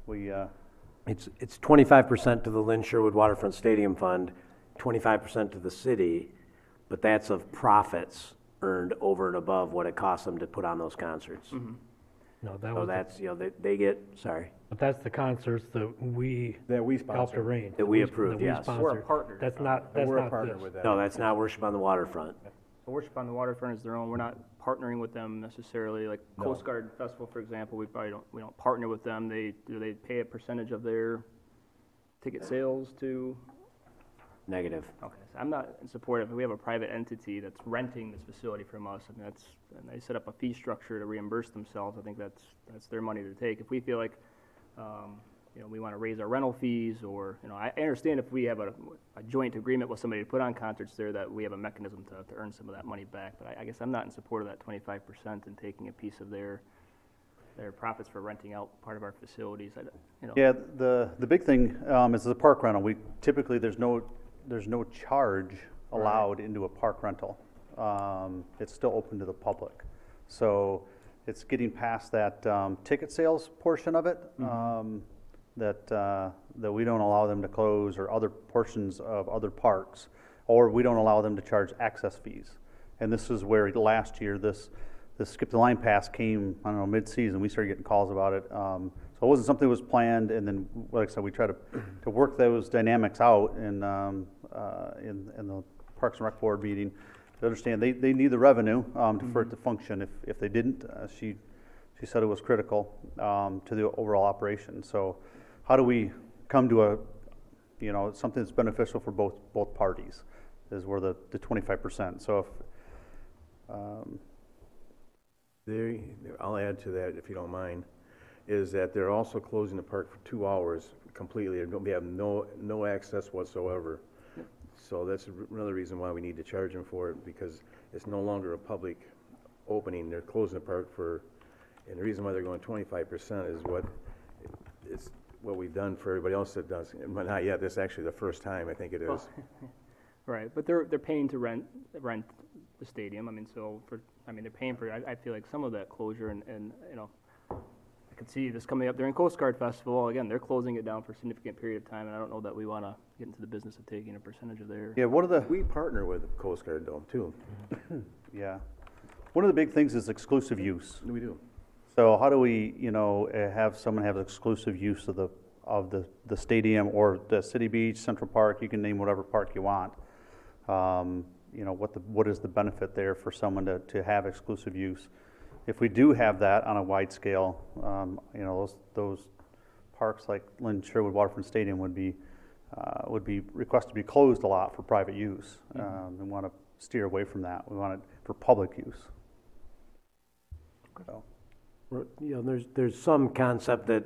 we... It's 25% to the Lynn Sherwood Waterfront Stadium Fund, 25% to the city, but that's of profits earned over and above what it costs them to put on those concerts. Mm-hmm. No, that So was, that's, they get, sorry, but that's the concerts that we helped sponsor. arrange. That we approved, yes. sponsored. We're a partner. That's not We're a this. partner with that. no, that's not Worship on the Waterfront. So Worship on the Waterfront is their own. We're not partnering with them necessarily. Like No. Coast Guard Festival, for example, we don't partner with them. They pay a percentage of their ticket sales to. Negative. Okay, so I'm not in support of it. We have a private entity that's renting this facility from us, and they set up a fee structure to reimburse themselves. I think that's their money to take. If we feel like, we want to raise our rental fees, or, I understand if we have a joint agreement with somebody to put on concerts there, that we have a mechanism to earn some of that money back. But I guess I'm not in support of that 25% and taking a piece of their profits for renting out part of our facilities. Yeah, the big thing is the park rental. We typically, there's no charge allowed into a park rental. It's still open to the public. So it's getting past that ticket sales portion of it, that we don't allow them to close, or other portions of other parks, or we don't allow them to charge access fees. And this is where last year this Skip the Line Pass came, I don't know, mid-season. We started getting calls about it. So it wasn't something that was planned, and then, like I said, we try to work those dynamics out in the Parks and Rec Board meeting to understand they need the revenue for it to function. If they didn't, she said it was critical to the overall operation. So how do we come to something that's beneficial for both parties is where the 25%. So if I'll add to that, if you don't mind. is that they're also closing the park for 2 hours completely. They're going to have no access whatsoever. So that's another reason why we need to charge them for it, because it's no longer a public opening. They're closing the park for, and the reason why they're going 25% is what we've done for everybody else that does. But not yet. This is actually the first time, I think it is. Right, but they're paying to rent the stadium. I mean, they're paying for it. I feel like some of that closure and you know, I could see this coming up during Coast Guard Festival. Again, they're closing it down for a significant period of time, and I don't know that we want to get into the business of taking a percentage of their. Yeah, We partner with Coast Guard Dome too. yeah. One of the big things is exclusive use. We do. So how do we, have someone have exclusive use of the stadium or the City Beach, Central Park, you can name whatever park you want. What is the benefit there for someone to have exclusive use? If we do have that on a wide scale, those parks like Lynn Sherwood Waterfront Stadium would be requested to be closed a lot for private use. We want to steer away from that. We want it for public use. So. There's some concept that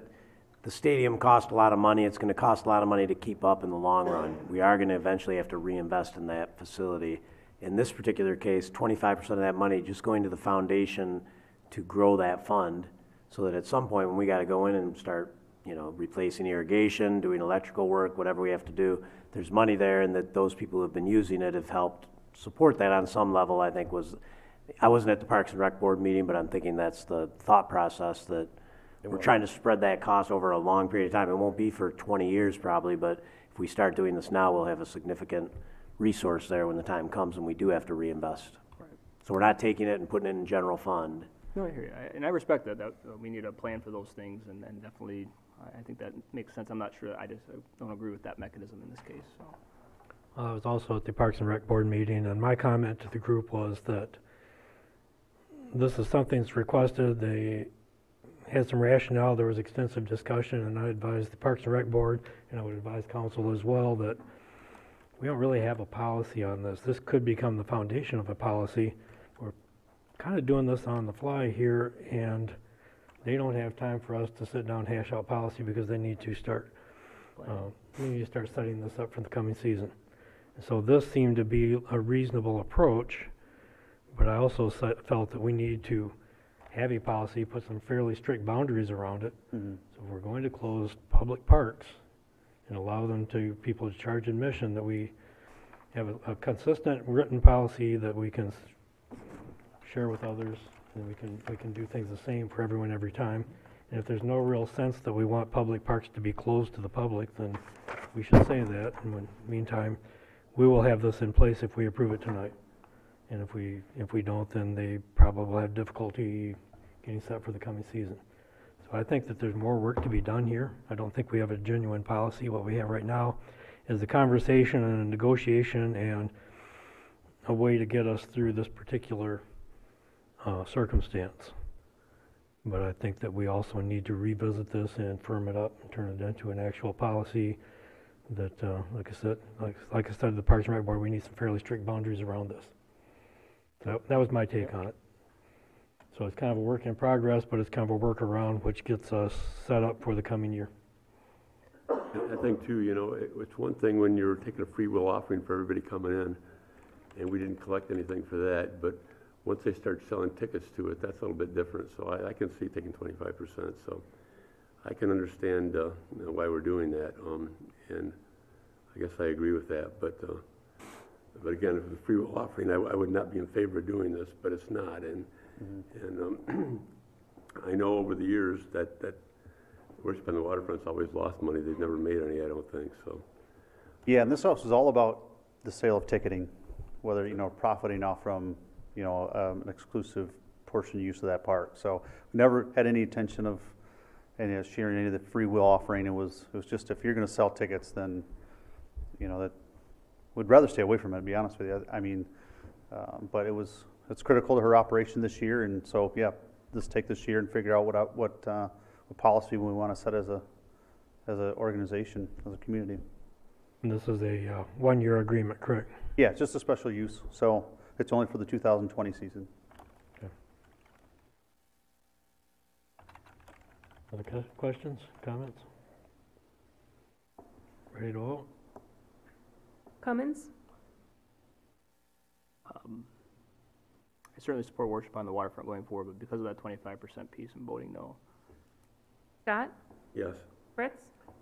the stadium costs a lot of money. It's going to cost a lot of money to keep up in the long run. We are going to eventually have to reinvest in that facility. In this particular case, 25% of that money just going to the foundation to grow that fund, so that at some point when we got to go in and start, replacing irrigation, doing electrical work, whatever we have to do, there's money there, and that those people who have been using it have helped support that on some level. I wasn't at the Parks and Rec Board meeting, but I'm thinking that's the thought process, that we're trying to spread that cost over a long period of time. It won't be for 20 years probably, but if we start doing this now, we'll have a significant resource there when the time comes and we do have to reinvest. Right. So we're not taking it and putting it in general fund. No, I hear you. And I respect that we need a plan for those things, and definitely, I think that makes sense. I'm not sure, I don't agree with that mechanism in this case, so. I was also at the Parks and Rec Board meeting, and my comment to the group was that this is something that's requested. They had some rationale. There was extensive discussion, and I advised the Parks and Rec Board, and I would advise council as well, that we don't really have a policy on this. This could become the foundation of a policy. We're kind of doing this on the fly here, and they don't have time for us to sit down and hash out policy, because they need to start setting this up for the coming season. So this seemed to be a reasonable approach, but I also felt that we need to have a policy, put some fairly strict boundaries around it. Mm-hmm. So if we're going to close public parks and allow people to charge admission, that we have a consistent written policy that we can share with others, and we can do things the same for everyone every time. And if there's no real sense that we want public parks to be closed to the public, then we should say that. And in the meantime, we will have this in place if we approve it tonight. And if we don't, then they probably will have difficulty getting set for the coming season. So I think that there's more work to be done here. I don't think we have a genuine policy. What we have right now is a conversation and a negotiation and a way to get us through this particular circumstance. But I think that we also need to revisit this and firm it up and turn it into an actual policy that, like I said to the Parks and Rec Board, we need some fairly strict boundaries around this. So that was my take on it. So it's kind of a work in progress, but it's kind of a workaround which gets us set up for the coming year. I think too, it's one thing when you're taking a free will offering for everybody coming in, and we didn't collect anything for that, but once they start selling tickets to it, that's a little bit different. So I can see taking 25%. So I can understand why we're doing that, and I guess I agree with that. But again, if it's a free will offering, I would not be in favor of doing this, but it's not. And I know over the years that Worship on the Waterfront's always lost money. They've never made any, I don't think. So. Yeah, and this also is all about the sale of ticketing, whether profiting off from an exclusive portion use of that park. So we never had any intention of sharing any of the free will offering. It was just, if you're going to sell tickets, then that we'd rather stay away from it, to be honest with you. I mean, but it's critical to her operation this year, and so yeah, let's take this year and figure out what policy we want to set as a organization, as a community. And this is a 1-year agreement, correct? Yeah, it's just a special use, so it's only for the 2020 season. Okay. Other questions, comments? Ready to vote? Cummins, I certainly support worship on the waterfront going forward, but because of that 25% piece, I'm voting no. Scott, Yes. Fritz,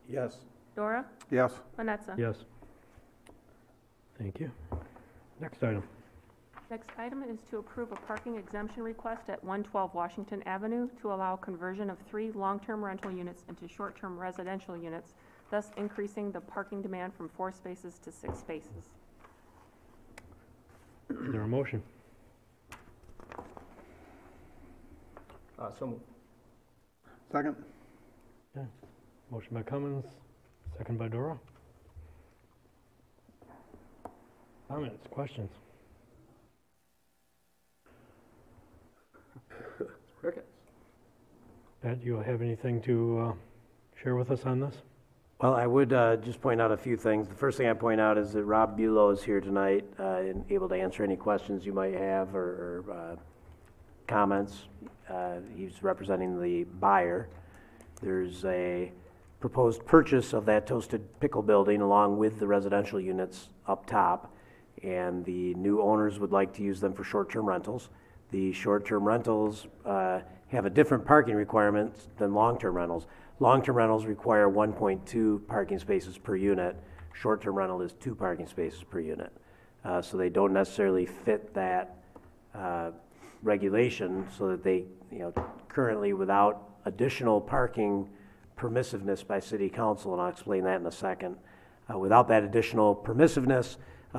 Yes. Dora, Yes. Manetza. Yes. Thank you. Next item. Next item is to approve a parking exemption request at 112 Washington Avenue to allow conversion of 3 long-term rental units into short-term residential units, thus increasing the parking demand from 4 spaces to 6 spaces. Is there a motion? So moved. Second? Okay. Motion by Cummins, second by Dora. Comments, questions? Crickets. Pat, you have anything to share with us on this? Well, I would just point out a few things. The first thing I point out is that Rob Bulow is here tonight and able to answer any questions you might have or comments. He's representing the buyer. There's a proposed purchase of that Toasted Pickle building along with the residential units up top, and the new owners would like to use them for short-term rentals. The short-term rentals have a different parking requirement than long-term rentals. Long-term rentals require 1.2 parking spaces per unit. Short-term rental is 2 parking spaces per unit. So they don't necessarily fit that regulation, so that they, currently without additional parking permissiveness by city council, and I'll explain that in a second. Without that additional permissiveness,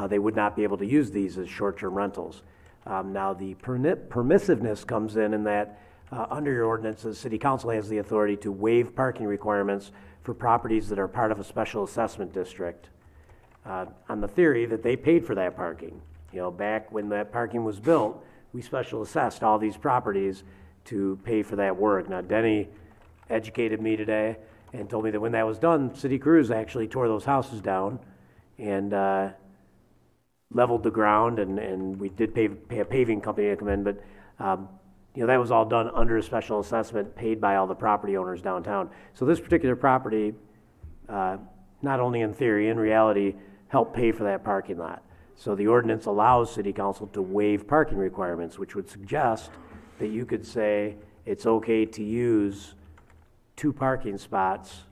they would not be able to use these as short-term rentals. Now, the permissiveness comes in that under your ordinance, the city council has the authority to waive parking requirements for properties that are part of a special assessment district, on the theory that they paid for that parking. Back when that parking was built, we special assessed all these properties to pay for that work. Now, Denny educated me today and told me that when that was done, City Crews actually tore those houses down and leveled the ground, and we did pay a paving company to come in, but that was all done under a special assessment paid by all the property owners downtown. So this particular property, not only in theory, in reality, helped pay for that parking lot. So the ordinance allows city council to waive parking requirements, which would suggest that you could say it's okay to use 2 parking spots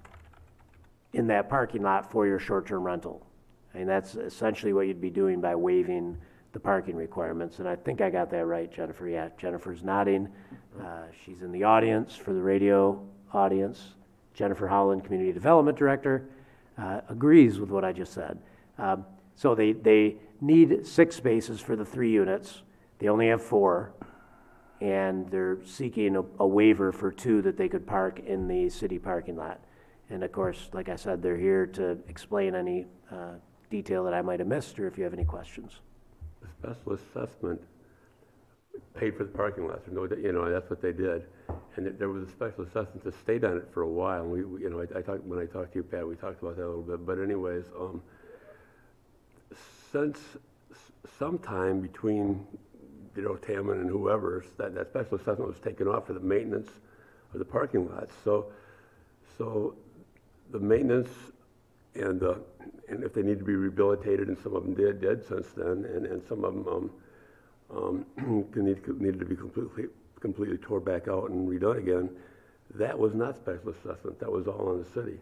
in that parking lot for your short-term rental. And that's essentially what you'd be doing by waiving the parking requirements. And I think I got that right, Jennifer. Yeah, Jennifer's nodding. She's in the audience for the radio audience. Jennifer Howland, Community Development Director, agrees with what I just said. So they need 6 spaces for the 3 units. They only have 4. And they're seeking a waiver for 2 that they could park in the city parking lot. And of course, like I said, they're here to explain any detail that I might have missed, or if you have any questions. The special assessment paid for the parking lots, that's what they did. And there was a special assessment that stayed on it for a while. And when I talked to you, Pat, we talked about that a little bit. But anyways, since sometime between Tammon and whoever, that special assessment was taken off for the maintenance of the parking lots. So the maintenance and if they need to be rehabilitated, and some of them did since then, and some of them needed to be completely tore back out and redone again. That was not special assessment. That was all on the city.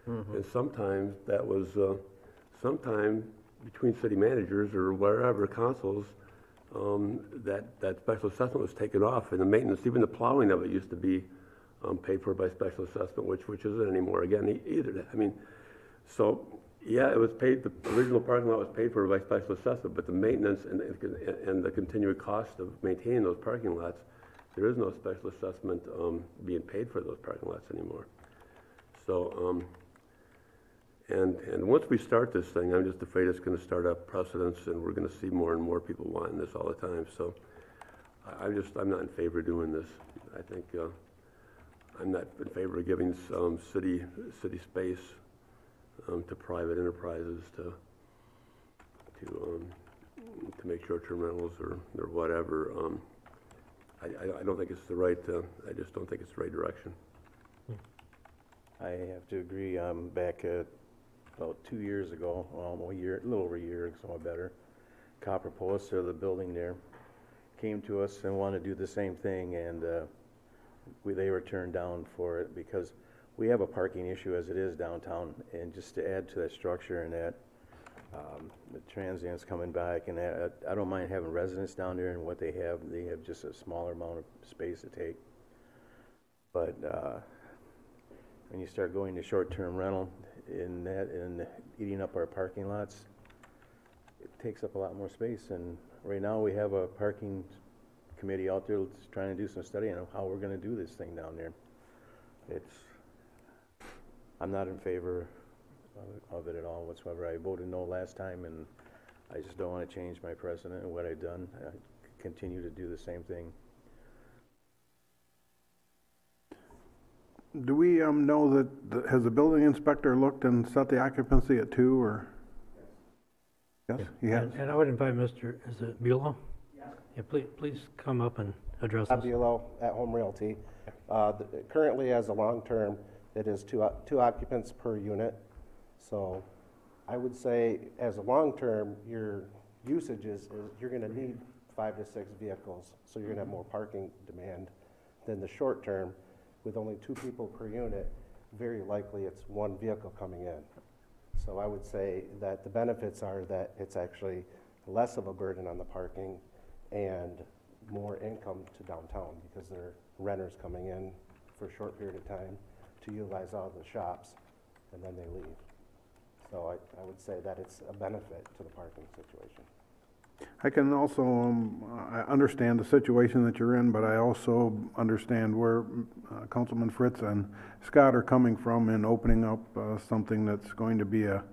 Mm-hmm. And sometimes that was sometime between city managers or wherever councils. That special assessment was taken off, and the maintenance, even the plowing of it, used to be paid for by special assessment, which isn't anymore. Again, either. So yeah, it was paid. The original parking lot was paid for by special assessment, but the maintenance and the continuing cost of maintaining those parking lots, there is no special assessment being paid for those parking lots anymore. So. And once we start this thing, I'm just afraid it's going to start up precedents, and we're going to see more and more people wanting this all the time. So I'm not in favor of doing this. I think I'm not in favor of giving some city space to private enterprises to make short-term rentals or whatever. I don't think it's the right. I just don't think it's the right direction. I have to agree. Back about 2 years ago, a little over a year, so better, Copper Post, or the building there, came to us and wanted to do the same thing, and they were turned down for it because we have a parking issue as it is downtown, and just to add to that structure and that the transients coming back, and I don't mind having residents down there, and what they have just a smaller amount of space to take. But when you start going to short-term rental and eating up our parking lots, it takes up a lot more space. And right now we have a parking committee out there that's trying to do some study on how we're going to do this thing down there. I'm not in favor of it at all whatsoever. I voted no last time, and I just don't want to change my precedent and what I've done. I continue to do the same thing. Do we know that, has the building inspector looked and set the occupancy at 2, or? Yes, he has. And I would invite Mr., is it Buelow? Yeah, please come up and address us. Buelow, At Home Realty. Currently, as a long-term, it is two occupants per unit. So I would say, as a long-term, your usage is you're going to need 5 to 6 vehicles. So you're going to have more parking demand than the short-term. With only 2 people per unit, very likely it's 1 vehicle coming in. So I would say that the benefits are that it's actually less of a burden on the parking and more income to downtown, because there are renters coming in for a short period of time to utilize all the shops, and then they leave. So I would say that it's a benefit to the parking situation. I can also, I understand the situation that you're in, but I also understand where Councilman Fritz and Scott are coming from in opening up something that's going to be a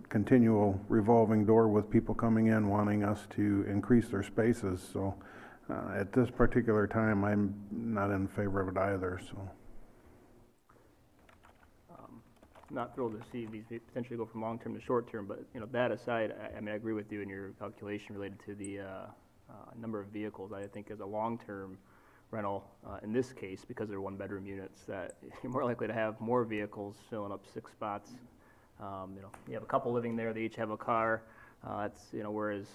continual revolving door with people coming in wanting us to increase their spaces. So at this particular time, I'm not in favor of it either, so. Not thrilled to see these potentially go from long-term to short-term, but, that aside, I mean, I agree with you in your calculation related to the number of vehicles. I think as a long-term rental, in this case, because they're one-bedroom units, that you're more likely to have more vehicles filling up 6 spots. You have a couple living there, they each have a car. Whereas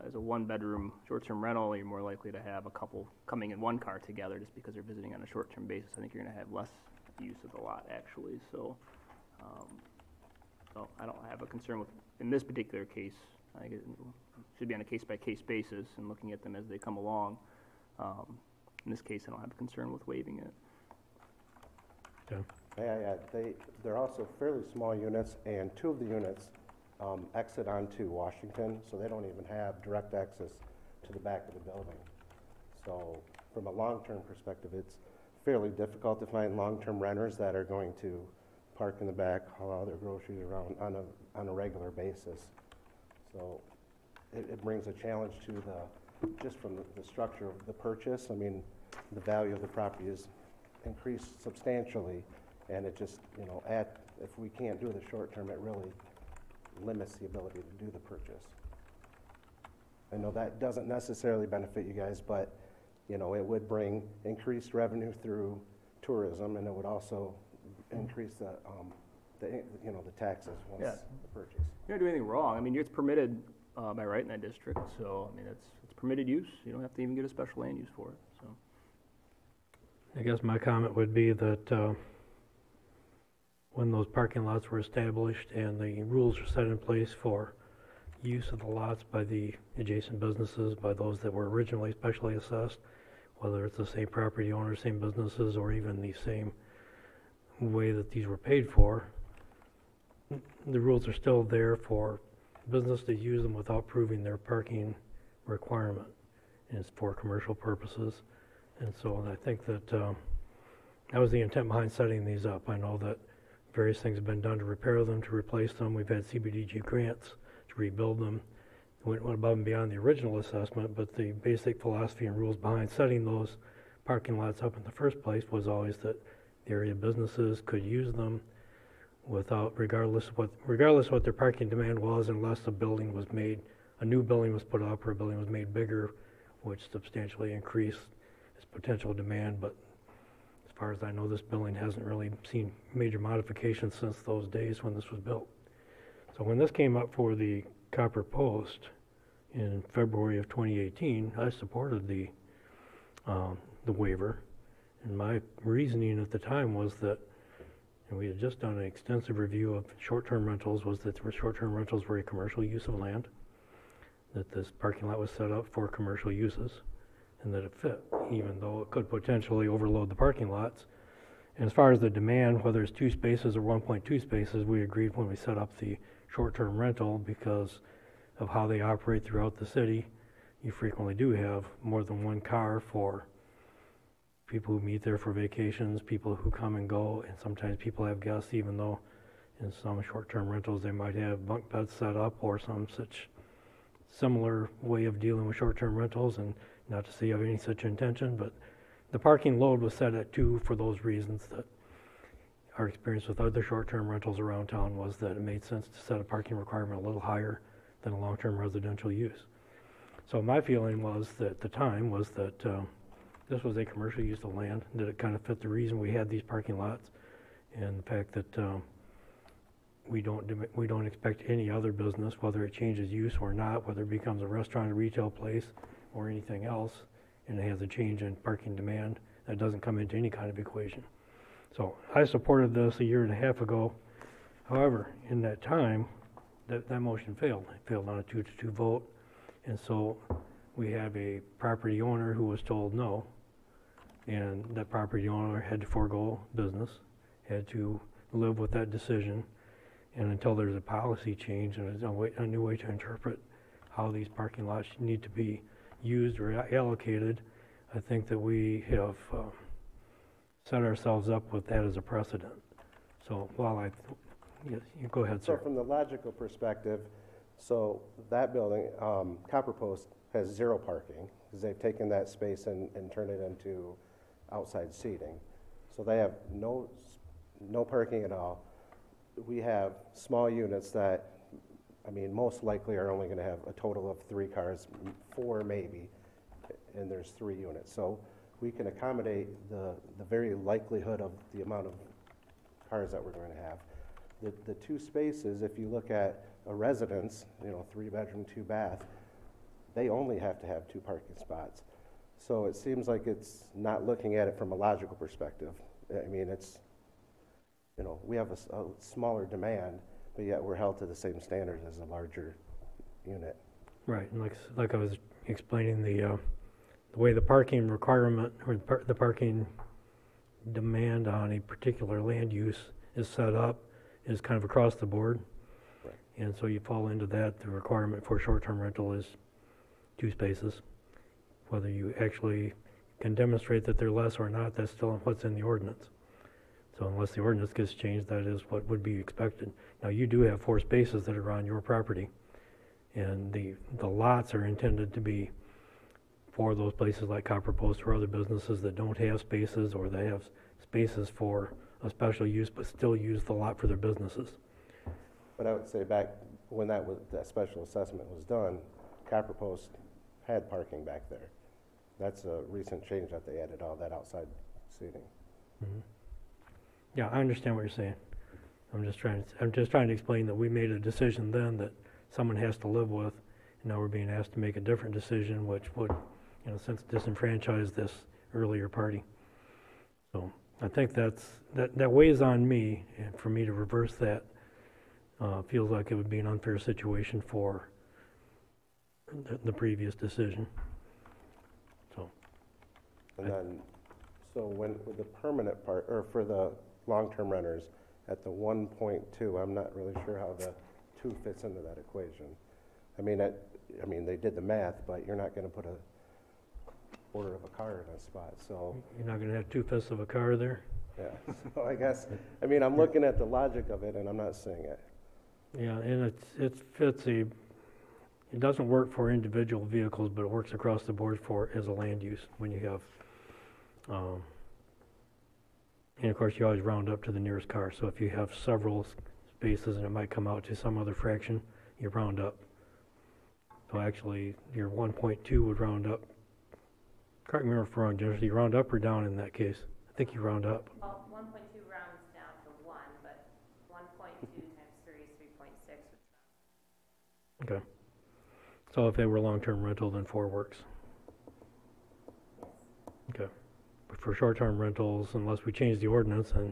as a one-bedroom short-term rental, you're more likely to have a couple coming in one car together just because they're visiting on a short-term basis. I think you're going to have less use of the lot, actually. So I don't have a concern with, in this particular case, I think it should be on a case-by-case basis and looking at them as they come along. In this case, I don't have a concern with waiving it. Okay. They're also fairly small units, and 2 of the units exit onto Washington, so they don't even have direct access to the back of the building. So from a long-term perspective, it's fairly difficult to find long-term renters that are going to park in the back, haul all their groceries around on a regular basis. So it brings a challenge to just from the structure of the purchase. I mean, the value of the property is increased substantially, and it just, if we can't do the short term, it really limits the ability to do the purchase. I know that doesn't necessarily benefit you guys, but, it would bring increased revenue through tourism, and it would also increase the taxes once the purchase. You don't do anything wrong. I mean, it's permitted by right in that district, so I mean, it's permitted use. You don't have to even get a special land use for it. So, I guess my comment would be that when those parking lots were established and the rules were set in place for use of the lots by the adjacent businesses, by those that were originally specially assessed, whether it's the same property owners, same businesses, or even the same way that these were paid for, the rules are still there for business to use them without proving their parking requirement, and it's for commercial purposes. And so I think that that was the intent behind setting these up. I know that various things have been done to repair them, to replace them. We've had CBDG grants to rebuild them. Went above and beyond the original assessment, but the basic philosophy and rules behind setting those parking lots up in the first place was always that the area businesses could use them without, regardless of what their parking demand was, unless a new building was put up or a building was made bigger, which substantially increased its potential demand. But as far as I know, this building hasn't really seen major modifications since those days when this was built. So when this came up for the copper post in February of 2018, I supported the waiver. And my reasoning at the time was that, and we had just done an extensive review of short-term rentals, was that short-term rentals were a commercial use of land, that this parking lot was set up for commercial uses, and that it fit, even though it could potentially overload the parking lots. And as far as the demand, whether it's 2 spaces or 1.2 spaces, we agreed when we set up the short-term rental, because of how they operate throughout the city, you frequently do have more than one car for people who meet there for vacations, people who come and go, and sometimes people have guests, even though in some short-term rentals they might have bunk beds set up or some such similar way of dealing with short-term rentals, and not to say you have any such intention, but the parking load was set at 2 for those reasons. That our experience with other short-term rentals around town was that it made sense to set a parking requirement a little higher than a long-term residential use. So my feeling was that at the time was that this was a commercial use of land, that it kind of fit the reason we had these parking lots, and the fact that we don't expect any other business, whether it changes use or not, whether it becomes a restaurant, a retail place, or anything else, and it has a change in parking demand, that doesn't come into any kind of equation. So I supported this 1.5 years ago. However, in that time, that motion failed. It failed on a 2-2 vote, and so we have a property owner who was told no, and that property owner had to forego business, had to live with that decision, and until there's a policy change and a new way to interpret how these parking lots need to be used or allocated, I think that we have set ourselves up with that as a precedent. So while yes, you go ahead, sir. So from the logical perspective, so that building, Copper Post, has 0 parking, because they've taken that space and turned it into outside seating. So they have no parking at all. We have small units that, I mean, most likely are only going to have a total of 3 cars, 4 maybe, and there's 3 units. So we can accommodate the very likelihood of the amount of cars that we're going to have. The 2 spaces, if you look at a residence, 3-bedroom, 2-bath, they only have to have 2 parking spots. So it seems like it's not looking at it from a logical perspective. I mean, it's, we have a smaller demand, but yet we're held to the same standards as a larger unit. Right, and like I was explaining, the way the parking requirement or the parking demand on a particular land use is set up is kind of across the board. Right. And so you fall into that. The requirement for short-term rental is 2 spaces. Whether you actually can demonstrate that they're less or not, that's still what's in the ordinance. So unless the ordinance gets changed, that is what would be expected. Now, you do have 4 spaces that are on your property, and the lots are intended to be for those places like Copper Post or other businesses that don't have spaces, or they have spaces for a special use but still use the lot for their businesses. But I would say back when that special assessment was done, Copper Post had parking back there. That's a recent change that they added all that outside seating. Mm-hmm. Yeah, I understand what you're saying. I'm just trying to explain that we made a decision then that someone has to live with, and now we're being asked to make a different decision, which would, in a sense, disenfranchise this earlier party. So I think that weighs on me, and for me to reverse that feels like it would be an unfair situation for the previous decision. So. And then, so with the permanent part, or for the long-term renters, at the 1.2, I'm not really sure how the 2 fits into that equation. I mean, they did the math, but you're not going to put a quarter of a car in a spot, so. You're not going to have 2/5 of a car there? Yeah, so I guess, I'm looking at the logic of it, and I'm not seeing it. Yeah, and it fits it doesn't work for individual vehicles, but it works across the board as a land use when you have, and of course you always round up to the nearest car. So if you have several spaces and it might come out to some other fraction, you round up. So actually your 1.2 would round up. Correct me if I'm wrong, Jennifer, you round up or down in that case? think you round up. Well, 1.2 rounds down to 1, but 1.2 times 3 is 3.6. Okay. So if they were long-term rental, then 4 works. Okay. But for short-term rentals, unless we change the ordinance and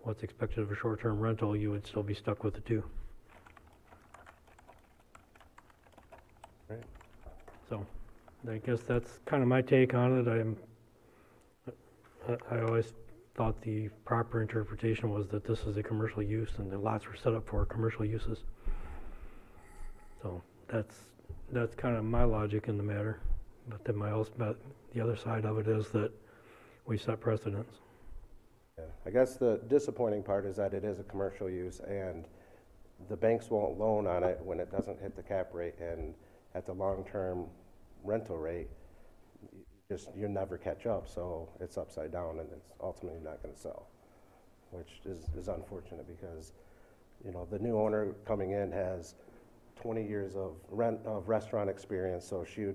what's expected of a short-term rental, you would still be stuck with the 2. Right. So I guess that's kind of my take on it. I always thought the proper interpretation was that this is a commercial use and the lots were set up for commercial uses. So that's kind of my logic in the matter. But then but the other side of it is that we set precedents. Yeah. I guess the disappointing part is that it is a commercial use, and the banks won't loan on it when it doesn't hit the cap rate, and at the long-term rental rate, you never catch up, so it's upside down, and it's ultimately not going to sell, which is unfortunate because, you know, the new owner coming in has 20 years of restaurant experience, so she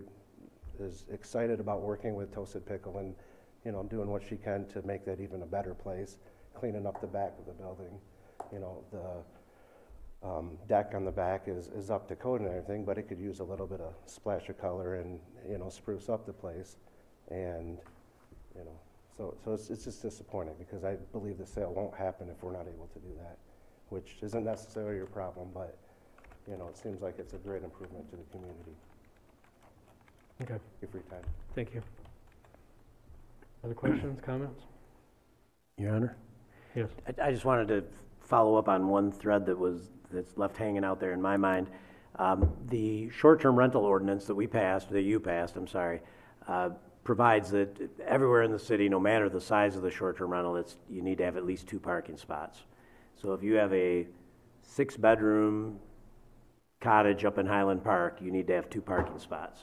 is excited about working with Toasted Pickle and, you know, doing what she can to make that even a better place, cleaning up the back of the building. You know, the deck on the back is up to code and everything, but it could use a little bit of splash of color and, you know, spruce up the place. And, you know, so it's just disappointing because I believe the sale won't happen if we're not able to do that, which isn't necessarily your problem, but, you know, it seems like it's a great improvement to the community. Okay. Thank you for your time. Thank you. Other questions, comments? Your Honor? Yes. I just wanted to follow up on one thread that's left hanging out there in my mind. The short-term rental ordinance that you passed, I'm sorry, provides that everywhere in the city, no matter the size of the short-term rental, you need to have at least 2 parking spots. So if you have a 6-bedroom cottage up in Highland Park, you need to have 2 parking spots.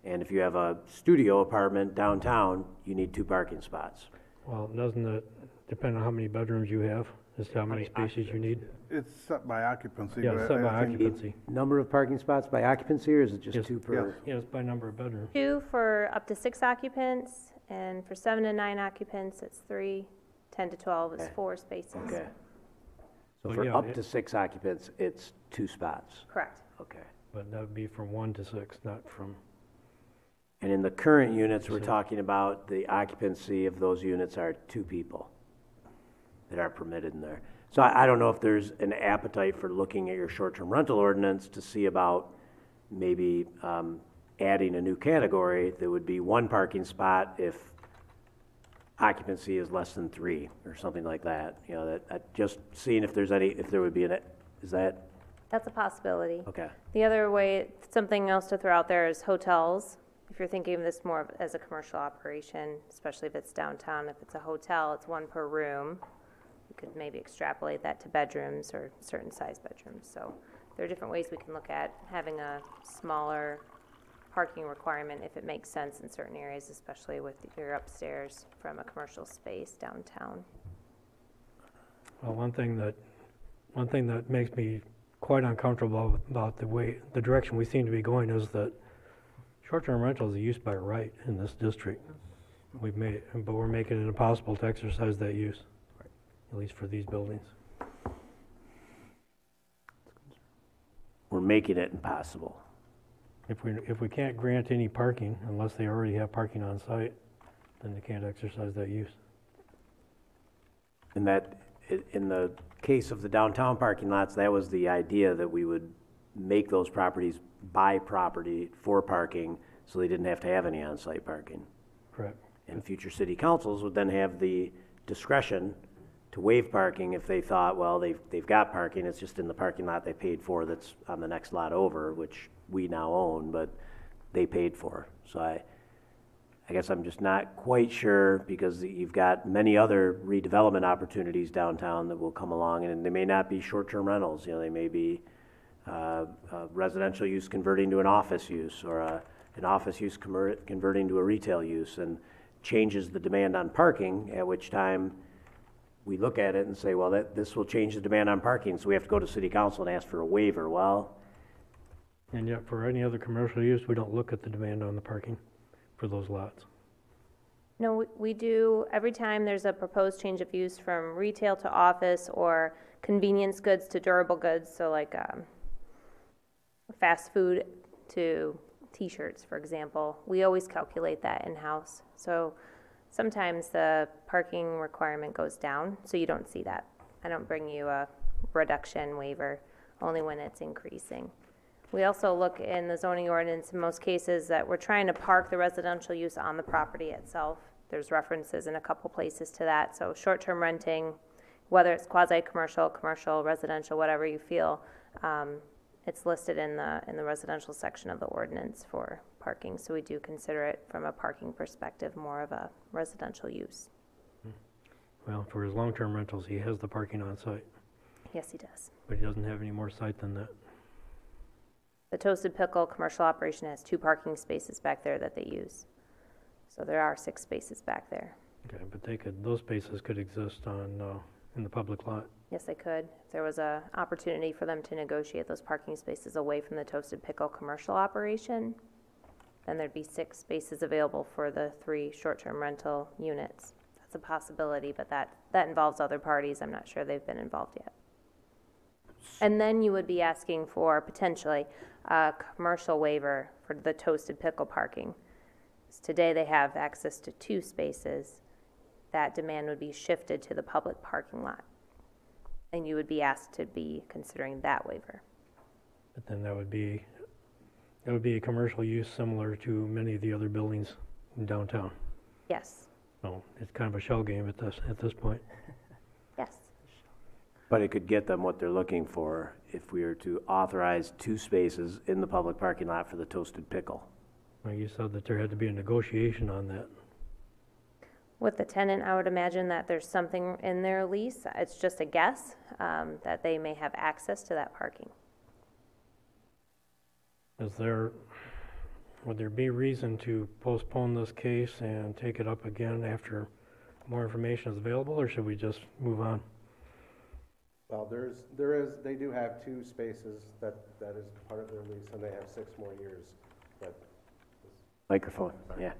And if you have a studio apartment downtown, you need 2 parking spots. Well, doesn't it depend on how many bedrooms you have as to how many spaces you need? It's set by occupancy. Yeah, but it's set by I think occupancy. Number of parking spots by occupancy, or is it just Yes. 2 per? Yeah, it's by number of bedrooms. 2 for up to 6 occupants, and for 7 to 9 occupants, it's 3. 10 to 12 is Okay. 4 spaces. Okay. So But for yeah, up to 6 occupants, it's 2 spots. Correct. Okay. But that would be from 1 to 6, not from, And in the current units, we're So- talking about the occupancy of those units are 2 people that are permitted in there. So I don't know if there's an appetite for looking at your short-term rental ordinance to see about maybe adding a new category that would be 1 parking spot if occupancy is less than 3 or something like that. You know, that just seeing if there would be is that, That's a possibility. okay. The other way, something else to throw out there is hotels. If you're thinking of this more as a commercial operation, especially if it's downtown, if it's a hotel, it's 1 per room. You could maybe extrapolate that to bedrooms or certain size bedrooms. So there are different ways we can look at having a smaller parking requirement if it makes sense in certain areas, especially with your upstairs from a commercial space downtown. well, one thing that makes me quite uncomfortable about the direction we seem to be going is that short-term rental is a use by right in this district. But we're making it impossible to exercise that use, at least for these buildings. We're making it impossible. If we can't grant any parking unless they already have parking on site, then they can't exercise that use. And that, in the case of the downtown parking lots, that was the idea, that we would make those properties buy property for parking so they didn't have to have any on-site parking. Correct. And future city councils would then have the discretion to waive parking if they thought, well, they've got parking, it's just in the parking lot they paid for that's on the next lot over, which we now own, but they paid for. So I guess I'm just not quite sure, because you've got many other redevelopment opportunities downtown that will come along, and they may not be short-term rentals. You know, they may be residential use converting to an office use, or an office use converting to a retail use, and changes the demand on parking, at which time we look at it and say, well, this will change the demand on parking, so we have to go to city council and ask for a waiver. Well, And yet for any other commercial use, we don't look at the demand on the parking for those lots. No, we do, every time there's a proposed change of use from retail to office or convenience goods to durable goods, so like fast food to t-shirts, for example, we always calculate that in-house. So sometimes the parking requirement goes down, so you don't see that. I don't bring you a reduction waiver, only when it's increasing. We also look in the zoning ordinance in most cases that we're trying to park the residential use on the property itself. There's references in a couple places to that. So short-term renting, whether it's quasi-commercial, commercial, residential, whatever you feel, it's listed in the residential section of the ordinance for parking. So we do consider it from a parking perspective more of a residential use. Well, for his long-term rentals, he has the parking on site, Yes, he does. but he doesn't have any more site than that. The Toasted Pickle commercial operation has 2 parking spaces back there that they use. So there are 6 spaces back there. Okay, but those spaces could exist in the public lot. Yes, they could. If there was a opportunity for them to negotiate those parking spaces away from the Toasted Pickle commercial operation, then there'd be 6 spaces available for the 3 short-term rental units. That's a possibility, but that involves other parties. I'm not sure they've been involved yet. And then you would be asking for potentially a commercial waiver for the Toasted Pickle parking. Today they have access to 2 spaces. That demand would be shifted to the public parking lot. And you would be asked to be considering that waiver. But then that would be a commercial use similar to many of the other buildings in downtown. Yes. So it's kind of a shell game at this point. Yes. But it could get them what they're looking for if we were to authorize 2 spaces in the public parking lot for the Toasted Pickle. Well, you said that there had to be a negotiation on that. With the tenant, I would imagine that there's something in their lease. It's just a guess that they may have access to that parking. Would there be reason to postpone this case and take it up again after more information is available, or should we just move on? Well, they do have 2 spaces that is part of their lease, and they have 6 more years. But Microphone, yeah.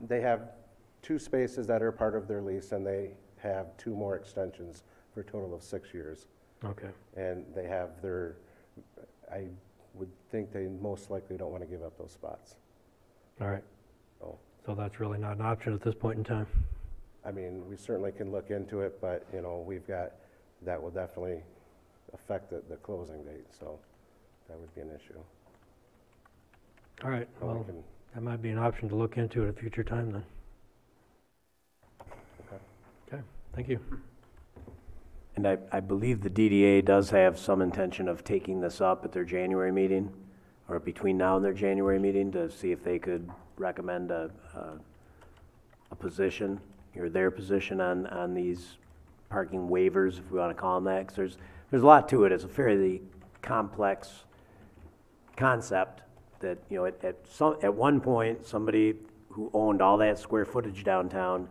they have 2 spaces that are part of their lease, and they have 2 more extensions for a total of 6 years. Okay. And they have I would think they most likely don't want to give up those spots. All right. So that's really not an option at this point in time. I mean, we certainly can look into it, but, that will definitely affect the closing date, so that would be an issue. All right, So we well, can- that might be an option to look into at a future time then. Okay, thank you. And I believe the DDA does have some intention of taking this up at their January meeting, or between now and their January meeting, to see if they could recommend a position, or their position on these parking waivers, if we want to call them that, because there's a lot to it. It's a fairly complex concept that, at one point, somebody who owned all that square footage downtown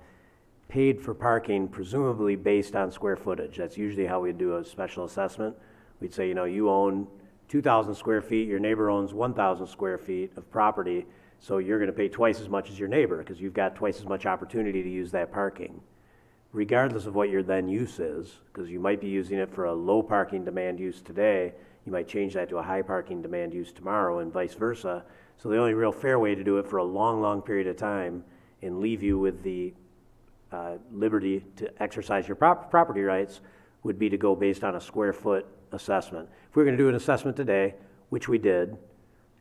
paid for parking, presumably based on square footage. That's usually how we do a special assessment. We'd say, you own 2,000 square feet, your neighbor owns 1,000 square feet of property, so you're going to pay twice as much as your neighbor because you've got twice as much opportunity to use that parking, regardless of what your then use is, because you might be using it for a low parking demand use today. You might change that to a high parking demand use tomorrow and vice versa. So the only real fair way to do it for a long, long period of time and leave you with the liberty to exercise your property rights would be to go based on a square foot assessment. If we're going to do an assessment today, which we did,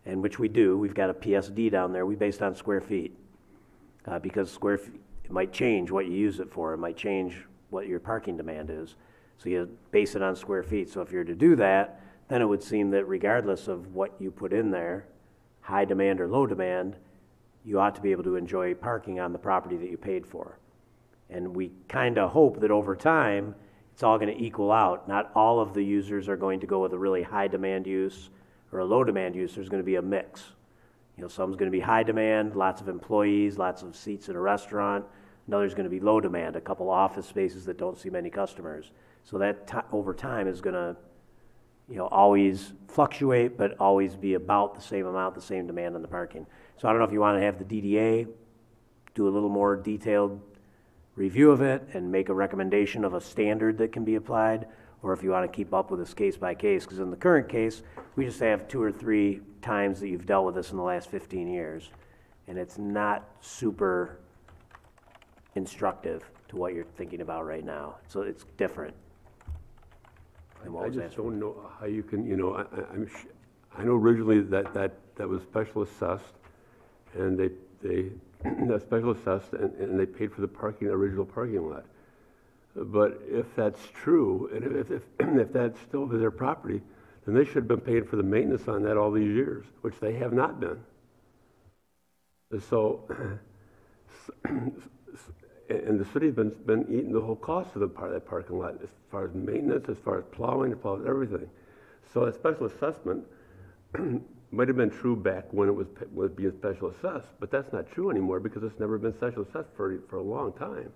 and which we do, we've got a PSD down there, we based on square feet. Because square feet, it might change what you use it for, it might change what your parking demand is. So you base it on square feet. So if you're to do that, then it would seem that regardless of what you put in there, high demand or low demand, you ought to be able to enjoy parking on the property that you paid for. And we kind of hope that over time, it's all going to equal out. Not all of the users are going to go with a really high demand use or a low demand use. There's going to be a mix. Some's going to be high demand, lots of employees, lots of seats in a restaurant. Another's going to be low demand, a couple office spaces that don't see many customers. So that over time is going to, always fluctuate, but always be about the same amount, the same demand on the parking. So I don't know if you want to have the DDA do a little more detailed review of it and make a recommendation of a standard that can be applied, or if you want to keep up with this case by case, because in the current case, we just have 2 or 3 times that you've dealt with this in the last 15 years, and it's not super instructive to what you're thinking about right now. So it's different than what I was just asked. don't know how you can, I know originally that was special assessed, and they that special assessed, and they paid for the original parking lot. But if that's true, and if that's still their property, then they should have been paying for the maintenance on that all these years, which they have not been. So, and the city's been eating the whole cost of that parking lot, as far as maintenance, as far as plowing, as far as everything. So that special assessment might have been true back when it was being special assessed, but that's not true anymore because it's never been special assessed for a long time.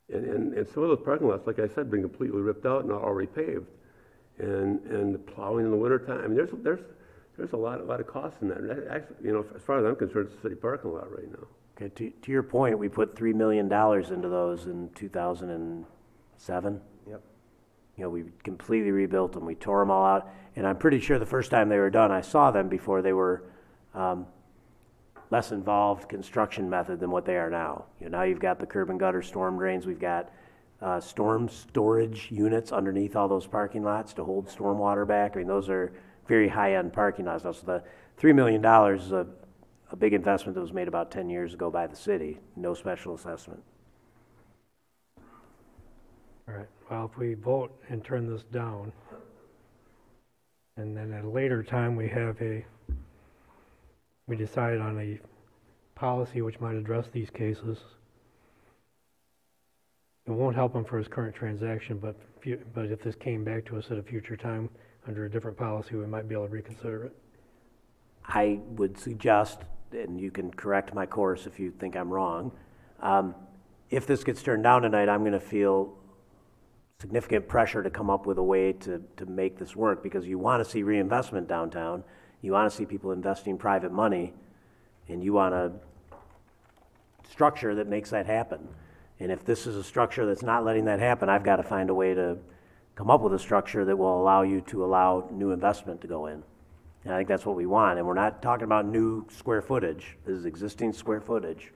And some of those parking lots, like I said, been completely ripped out and already paved. And the plowing in the wintertime, I mean, there's a lot of costs in that. And that actually, as far as I'm concerned, it's a city parking lot right now. Okay, to your point, we put $3 million into those in 2007. Yep. We completely rebuilt them. We tore them all out. And I'm pretty sure the first time they were done, I saw them before they were less involved construction method than what they are now. Now you've got the curb and gutter storm drains. We've got storm storage units underneath all those parking lots to hold storm water back. I mean, those are very high-end parking lots. So the $3 million is a big investment that was made about 10 years ago by the city. No special assessment. All right, well, if we vote and turn this down, and then at a later time, we decide on a policy which might address these cases, it won't help him for his current transaction, but if this came back to us at a future time under a different policy, we might be able to reconsider it. I would suggest, and you can correct my course if you think I'm wrong, if this gets turned down tonight, I'm going to feel significant pressure to come up with a way to make this work, because you want to see reinvestment downtown, you want to see people investing private money, and you want a structure that makes that happen. And if this is a structure that's not letting that happen, I've got to find a way to come up with a structure that will allow you to allow new investment to go in. And I think that's what we want. And we're not talking about new square footage. This is existing square footage.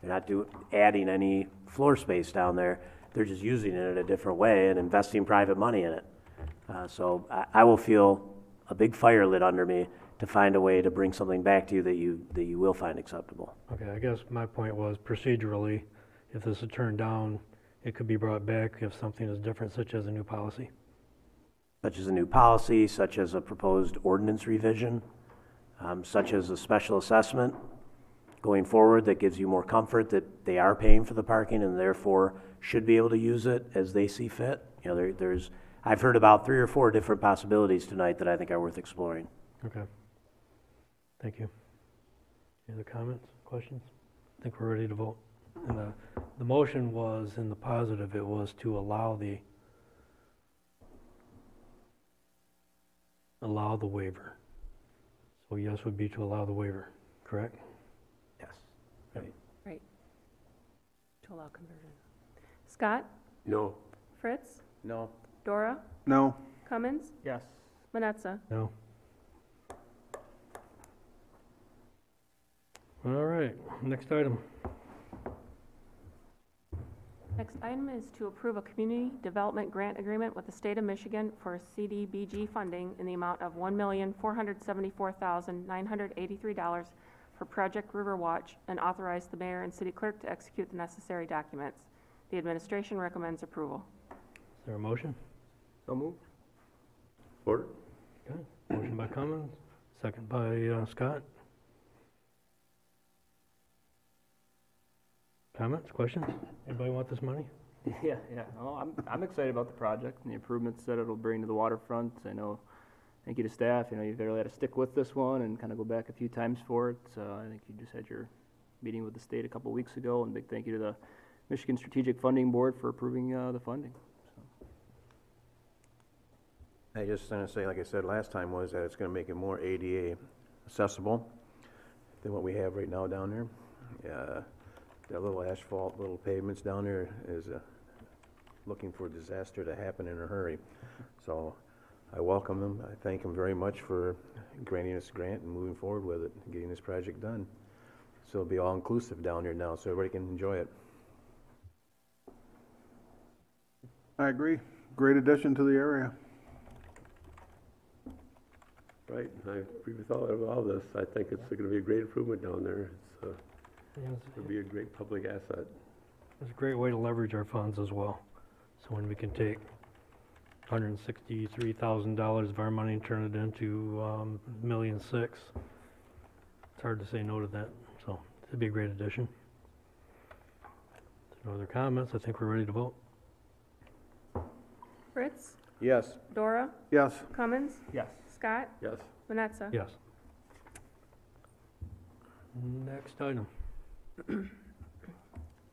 They're not adding any floor space down there. They're just using it in a different way and investing private money in it. So I will feel a big fire lit under me to find a way to bring something back to you that you will find acceptable. Okay, I guess my point was procedurally, if this is turned down, it could be brought back if something is different, such as a new policy. Such as a new policy, such as a proposed ordinance revision, such as a special assessment going forward that gives you more comfort that they are paying for the parking and therefore should be able to use it as they see fit. I've heard about 3 or 4 different possibilities tonight that I think are worth exploring. Okay. Thank you. Any other comments, questions? I think we're ready to vote. And the motion was, in the positive, it was to allow the waiver. So yes would be to allow the waiver, correct? Yes. Right. To allow conversion. Scott? No. Fritz? No. Dora? No. Cummins? Yes. Manetza? No. All right, next item. Next item is to approve a community development grant agreement with the state of Michigan for CDBG funding in the amount of $1,474,983 for Project Riverwatch, and authorize the mayor and city clerk to execute the necessary documents. The administration recommends approval. Is there a motion? So moved. Support? Okay, motion by Cummins, second by Scott. Comments, questions? Anybody want this money? Yeah. No, I'm excited about the project and the improvements that it'll bring to the waterfront. I know, thank you to staff. You've really had to stick with this one and kind of go back a few times for it. I think you just had your meeting with the state a couple weeks ago, and big thank you to the Michigan Strategic Funding Board for approving the funding. I just want to say, like I said last time, was that it's going to make it more ADA accessible than what we have right now down there. That little asphalt, little pavements down there is looking for disaster to happen in a hurry. So I welcome them. I thank them very much for granting us a grant and moving forward with it, and getting this project done. So it'll be all-inclusive down here now, so everybody can enjoy it. I agree. Great addition to the area. Right, I agree with all this. I think it's gonna be a great improvement down there. It'll be a great public asset. It's a great way to leverage our funds as well. So when we can take $163,000 of our money and turn it into $1.6 million, it's hard to say no to that. So it'd be a great addition. No other comments? I think we're ready to vote. Fritz? Yes. Dora? Yes. Cummins? Yes. Scott? Yes. Manetza? Yes. Next item.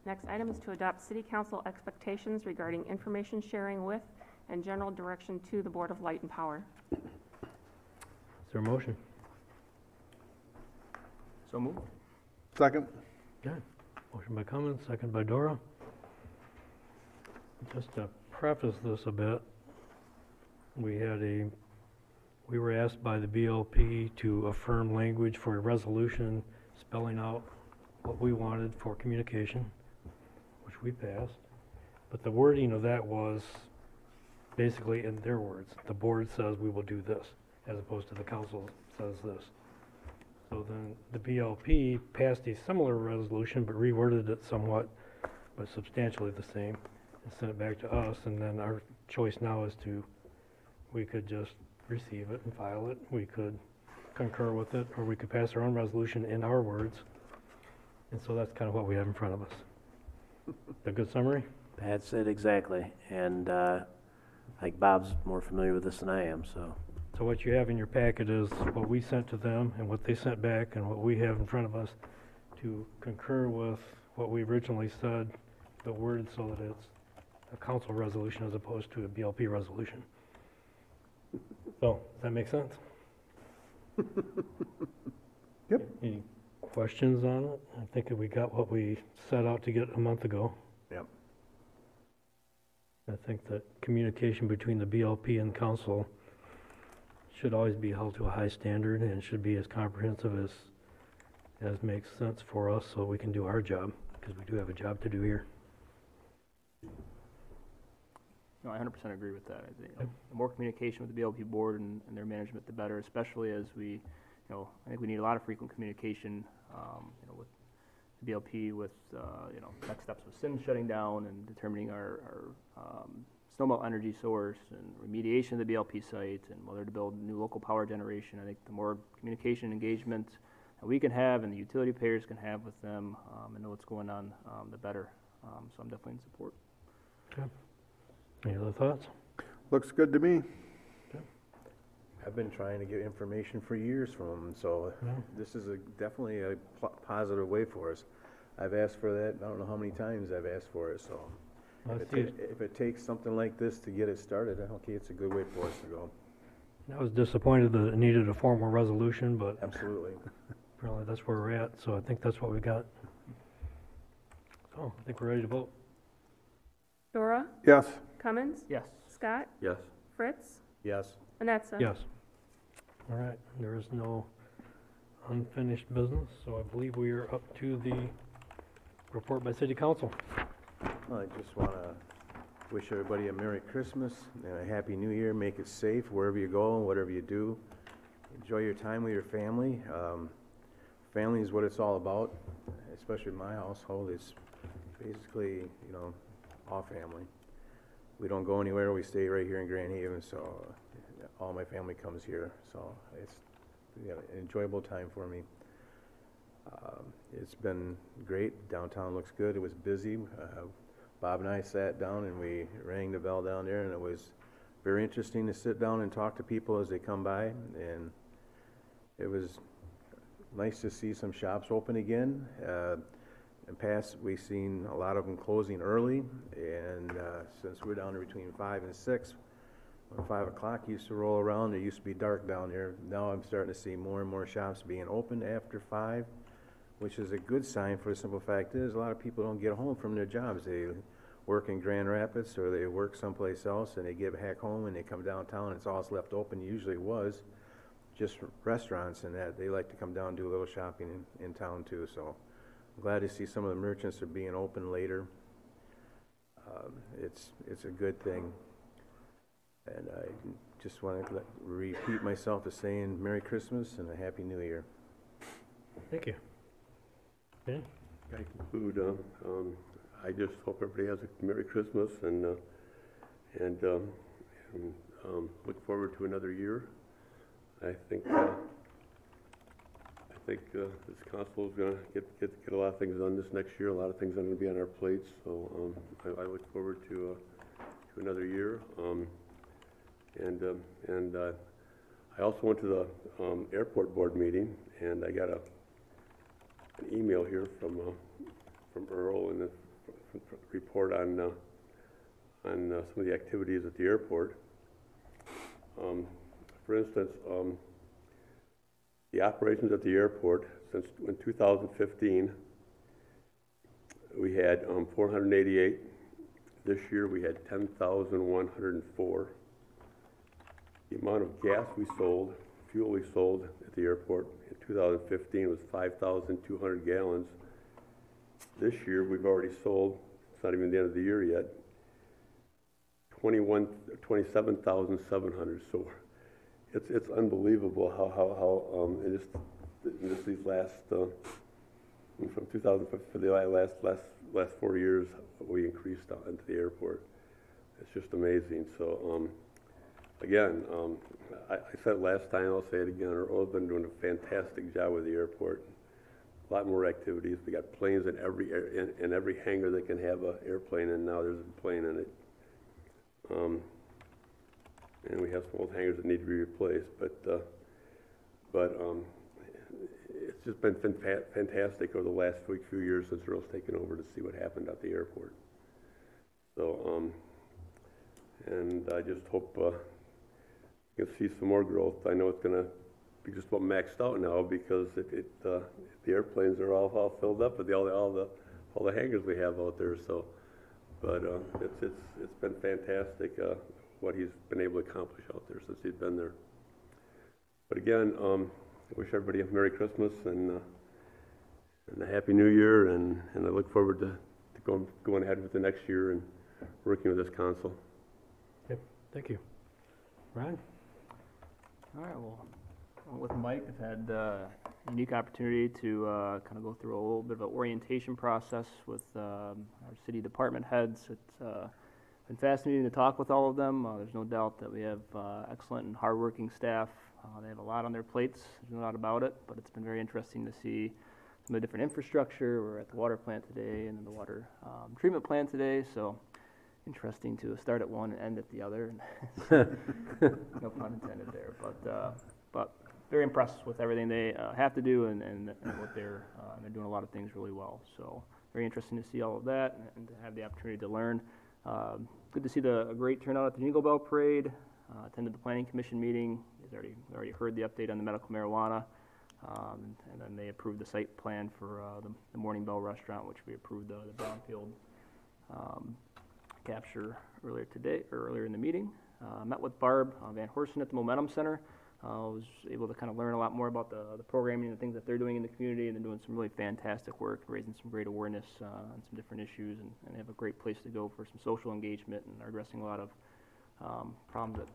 Next item is to adopt city council expectations regarding information sharing with and general direction to the Board of Light and Power. Is there a motion? So moved. Second? Okay. Motion by Cummins, second by Dora. Just to preface this a bit, we were asked by the BLP to affirm language for a resolution spelling out what we wanted for communication, which we passed. But the wording of that was basically in their words. The board says we will do this, as opposed to the council says this. So then the BLP passed a similar resolution, but reworded it somewhat, but substantially the same, and sent it back to us. And then our choice now is we could just receive it and file it. We could concur with it, or we could pass our own resolution in our words. And so that's kind of what we have in front of us. A good summary? Pat said exactly, and I think Bob's more familiar with this than I am, so. So what you have in your packet is what we sent to them and what they sent back and what we have in front of us to concur with what we originally said, but worded so that it's a council resolution as opposed to a BLP resolution. So, does that make sense? Yep. Any questions on it? I think that we got what we set out to get a month ago. Yep. I think that communication between the BLP and council should always be held to a high standard and should be as comprehensive as makes sense for us so we can do our job, because we do have a job to do here. No, I 100% agree with that. I think the more communication with the BLP board and their management, the better, especially as we, I think we need a lot of frequent communication, with the BLP, with, next steps with SIM shutting down and determining our snowmelt energy source and remediation of the BLP site and whether to build new local power generation. I think the more communication engagement that we can have and the utility payers can have with them and know what's going on, the better. So I'm definitely in support. Okay. Any other thoughts? Looks good to me. I've been trying to get information for years from them, so this is definitely a positive way for us. I've asked for that, I don't know how many times I've asked for it, so if it takes something like this to get it started, okay, it's a good way for us to go. I was disappointed that it needed a formal resolution, but Absolutely. apparently that's where we're at, so I think that's what we got. So, I think we're ready to vote. Dora? Yes. Cummins? Yes. Scott? Yes. Fritz? Yes. Manetza? Yes. All right, there is no unfinished business, so I believe we are up to the report by City Council. Well, I just want to wish everybody a Merry Christmas and a Happy New Year. Make it safe wherever you go and whatever you do. Enjoy your time with your family. Family is what it's all about, especially in my household. It's basically, all family. We don't go anywhere. We stay right here in Grand Haven, so all my family comes here. So it's an enjoyable time for me. It's been great. Downtown looks good. It was busy. Bob and I sat down and we rang the bell down there, and it was very interesting to sit down and talk to people as they come by. And it was nice to see some shops open again. In past, we've seen a lot of them closing early, and since we're down there between 5 and 6, when 5 o'clock used to roll around, it used to be dark down there. Now I'm starting to see more and more shops being open after 5, which is a good sign for the simple fact is, a lot of people don't get home from their jobs. They work in Grand Rapids, or they work someplace else, and they get back home, and they come downtown, and it's all that's left open, usually was just restaurants and that. They like to come down and do a little shopping in town too, so I'm glad to see some of the merchants are being open later. It's a good thing. And I just want to repeat myself as saying Merry Christmas and a Happy New Year. Thank you. Okay. I conclude, I just hope everybody has a Merry Christmas and look forward to another year. I think this council is going to get a lot of things done this next year. A lot of things are going to be on our plates, so I look forward to another year. I also went to the airport board meeting, and I got an email here from Earl and a report on some of the activities at the airport. For instance, the operations at the airport since in 2015, we had 488. This year we had 10,104. The amount of gas we sold, fuel we sold at the airport in 2015 was 5,200 gallons. This year we've already sold, it's not even the end of the year yet, 27,700. So it's unbelievable how in just these last from 2005 for the last 4 years we increased into the airport. It's just amazing. So again, I said it last time, I'll say it again. Earl's been doing a fantastic job with the airport. A lot more activities. We got planes in every hangar that can have an airplane, and now there's a plane in it. And we have some old hangars that need to be replaced, but it's just been fantastic over the last few years since Earl's taken over to see what happened at the airport. So, and I just hope you can see some more growth. I know it's going to be just about maxed out now because the airplanes are all filled up with all the hangars we have out there. So, but it's been fantastic what he's been able to accomplish out there since he's been there. But again, I wish everybody a Merry Christmas and a Happy New Year, and I look forward to going ahead with the next year and working with this council. Yep. Thank you. Ron? All right, well, with Mike, I've had a unique opportunity to kind of go through a little bit of an orientation process with our city department heads. It's been fascinating to talk with all of them. There's no doubt that we have excellent and hardworking staff. They have a lot on their plates, there's no doubt about it, but it's been very interesting to see some of the different infrastructure. We're at the water plant today and then the water treatment plant today, so interesting to start at one and end at the other. No pun intended there, but very impressed with everything they have to do and what they're doing a lot of things really well. So very interesting to see all of that and to have the opportunity to learn. Good to see a great turnout at the Jingle Bell Parade. Attended the Planning Commission meeting. You already heard the update on the medical marijuana. And then they approved the site plan for the Morning Bell restaurant, which we approved the brownfield capture earlier in the meeting. Met with Barb Van Horsen at the Momentum Center. Was able to kind of learn a lot more about the programming and the things that they're doing in the community, and they're doing some really fantastic work, raising some great awareness on some different issues, and they have a great place to go for some social engagement, and are addressing a lot of problems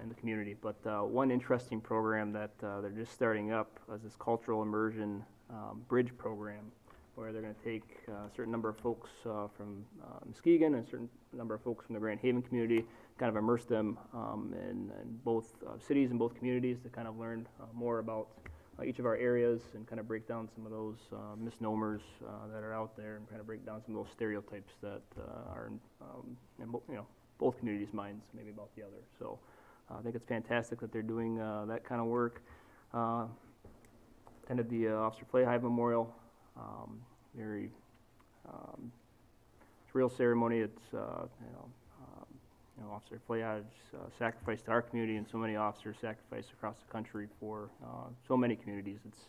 in the community. But one interesting program that they're just starting up is this cultural immersion bridge program, where they're going to take a certain number of folks from Muskegon and a certain number of folks from the Grand Haven community, kind of immerse them in both cities and both communities to kind of learn more about each of our areas and kind of break down some of those misnomers that are out there, and kind of break down some of those stereotypes that are in both communities' minds, maybe about the other. So I think it's fantastic that they're doing that kind of work. Attended the Officer Flahive Memorial. Very surreal ceremony. It's Officer Flahive's sacrifice to our community, and so many officers sacrificed across the country for so many communities. It's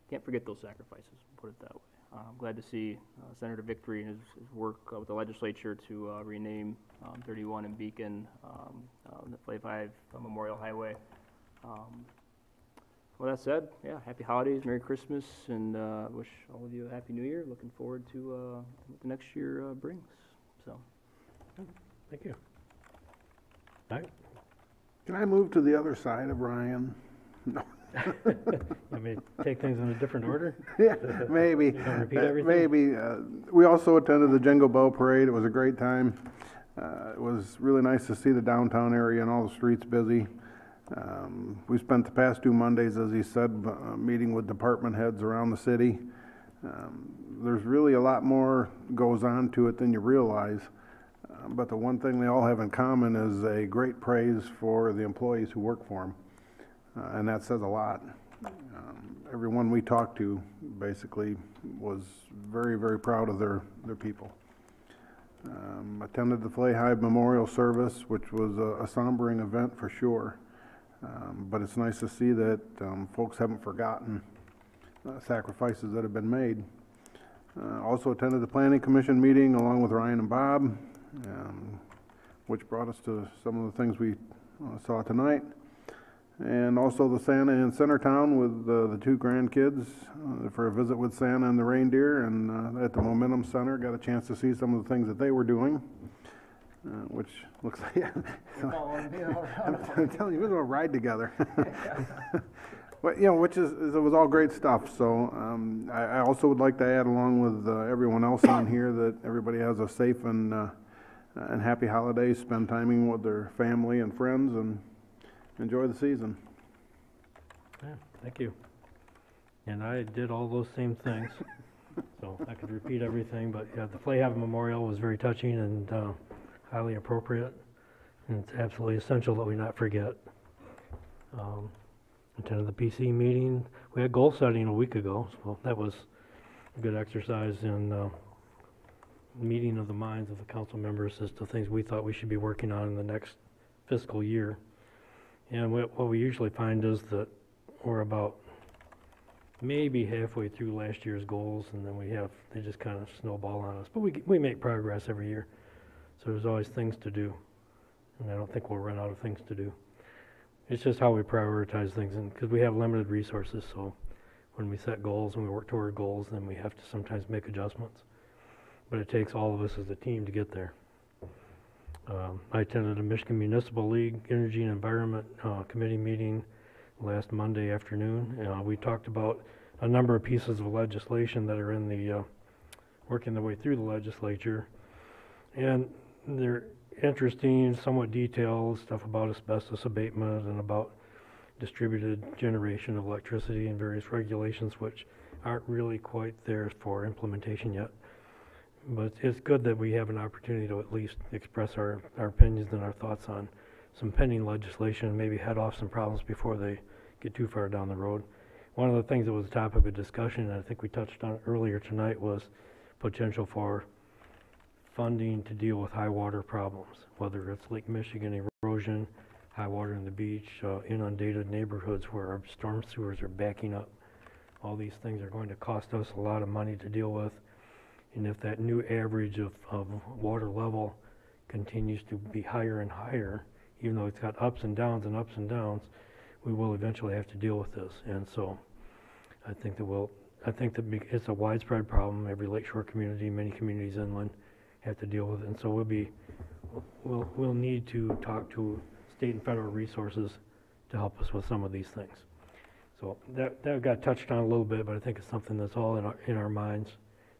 can't forget those sacrifices, put it that way. I'm glad to see Senator Victory and his work with the legislature to rename 31 and Beacon, the Flavia 5 Memorial Highway. Well, that said, yeah, happy holidays, Merry Christmas, and wish all of you a Happy New Year. Looking forward to what the next year brings. So, Thank you. All right. Can I move to the other side of Ryan? No. You may take things in a different order? Yeah, maybe. Don't repeat everything? Maybe. We also attended the Jingle Bell Parade. It was a great time. It was really nice to see the downtown area and all the streets busy. We spent the past 2 Mondays, as he said, meeting with department heads around the city. There's really a lot more goes on to it than you realize. But the one thing they all have in common is a great praise for the employees who work for them. And that says a lot. Everyone we talked to basically was very, very proud of their people. Attended the Flavia Hive Memorial Service, which was a sombering event for sure. But it's nice to see that folks haven't forgotten sacrifices that have been made. Also attended the Planning Commission meeting along with Ryan and Bob, which brought us to some of the things we saw tonight. And also the Santa in Centertown with the 2 grandkids for a visit with Santa and the reindeer, and at the Momentum Center got a chance to see some of the things that they were doing, which looks like I'm telling you, we're going to ride together. But, you know, which is it was all great stuff. So I also would like to add, along with everyone else on here, that everybody has a safe and happy holidays, spend timing with their family and friends, and enjoy the season. Yeah, thank you. And I did all those same things, so I could repeat everything, but yeah, the Flavia Hive Memorial was very touching and highly appropriate, and it's absolutely essential that we not forget. Attended the PC meeting. We had goal setting a week ago, so that was a good exercise in meeting of the minds of the council members as to things we thought we should be working on in the next fiscal year. And what we usually find is that we're about maybe halfway through last year's goals, and then they just kind of snowball on us. But we make progress every year, so there's always things to do, and I don't think we'll run out of things to do. It's just how we prioritize things, and because we have limited resources, so when we set goals and we work toward goals, then we have to sometimes make adjustments. But it takes all of us as a team to get there. I attended a Michigan Municipal League Energy and Environment Committee meeting last Monday afternoon. We talked about a number of pieces of legislation that are in the working their way through the legislature, and they're interesting, somewhat detailed stuff about asbestos abatement and about distributed generation of electricity and various regulations which aren't really quite there for implementation yet. But it's good that we have an opportunity to at least express our opinions and our thoughts on some pending legislation and maybe head off some problems before they get too far down the road. One of the things that was a topic of discussion, and I think we touched on earlier tonight, was potential for funding to deal with high water problems, whether it's Lake Michigan erosion, high water in the beach, inundated neighborhoods where our storm sewers are backing up. All these things are going to cost us a lot of money to deal with. And if that new average of water level continues to be higher and higher, even though it's got ups and downs, we will eventually have to deal with this. And so I think that it's a widespread problem. Every lakeshore community, many communities inland have to deal with it. And so we'll need to talk to state and federal resources to help us with some of these things. So that got touched on a little bit, but I think it's something that's all in our minds.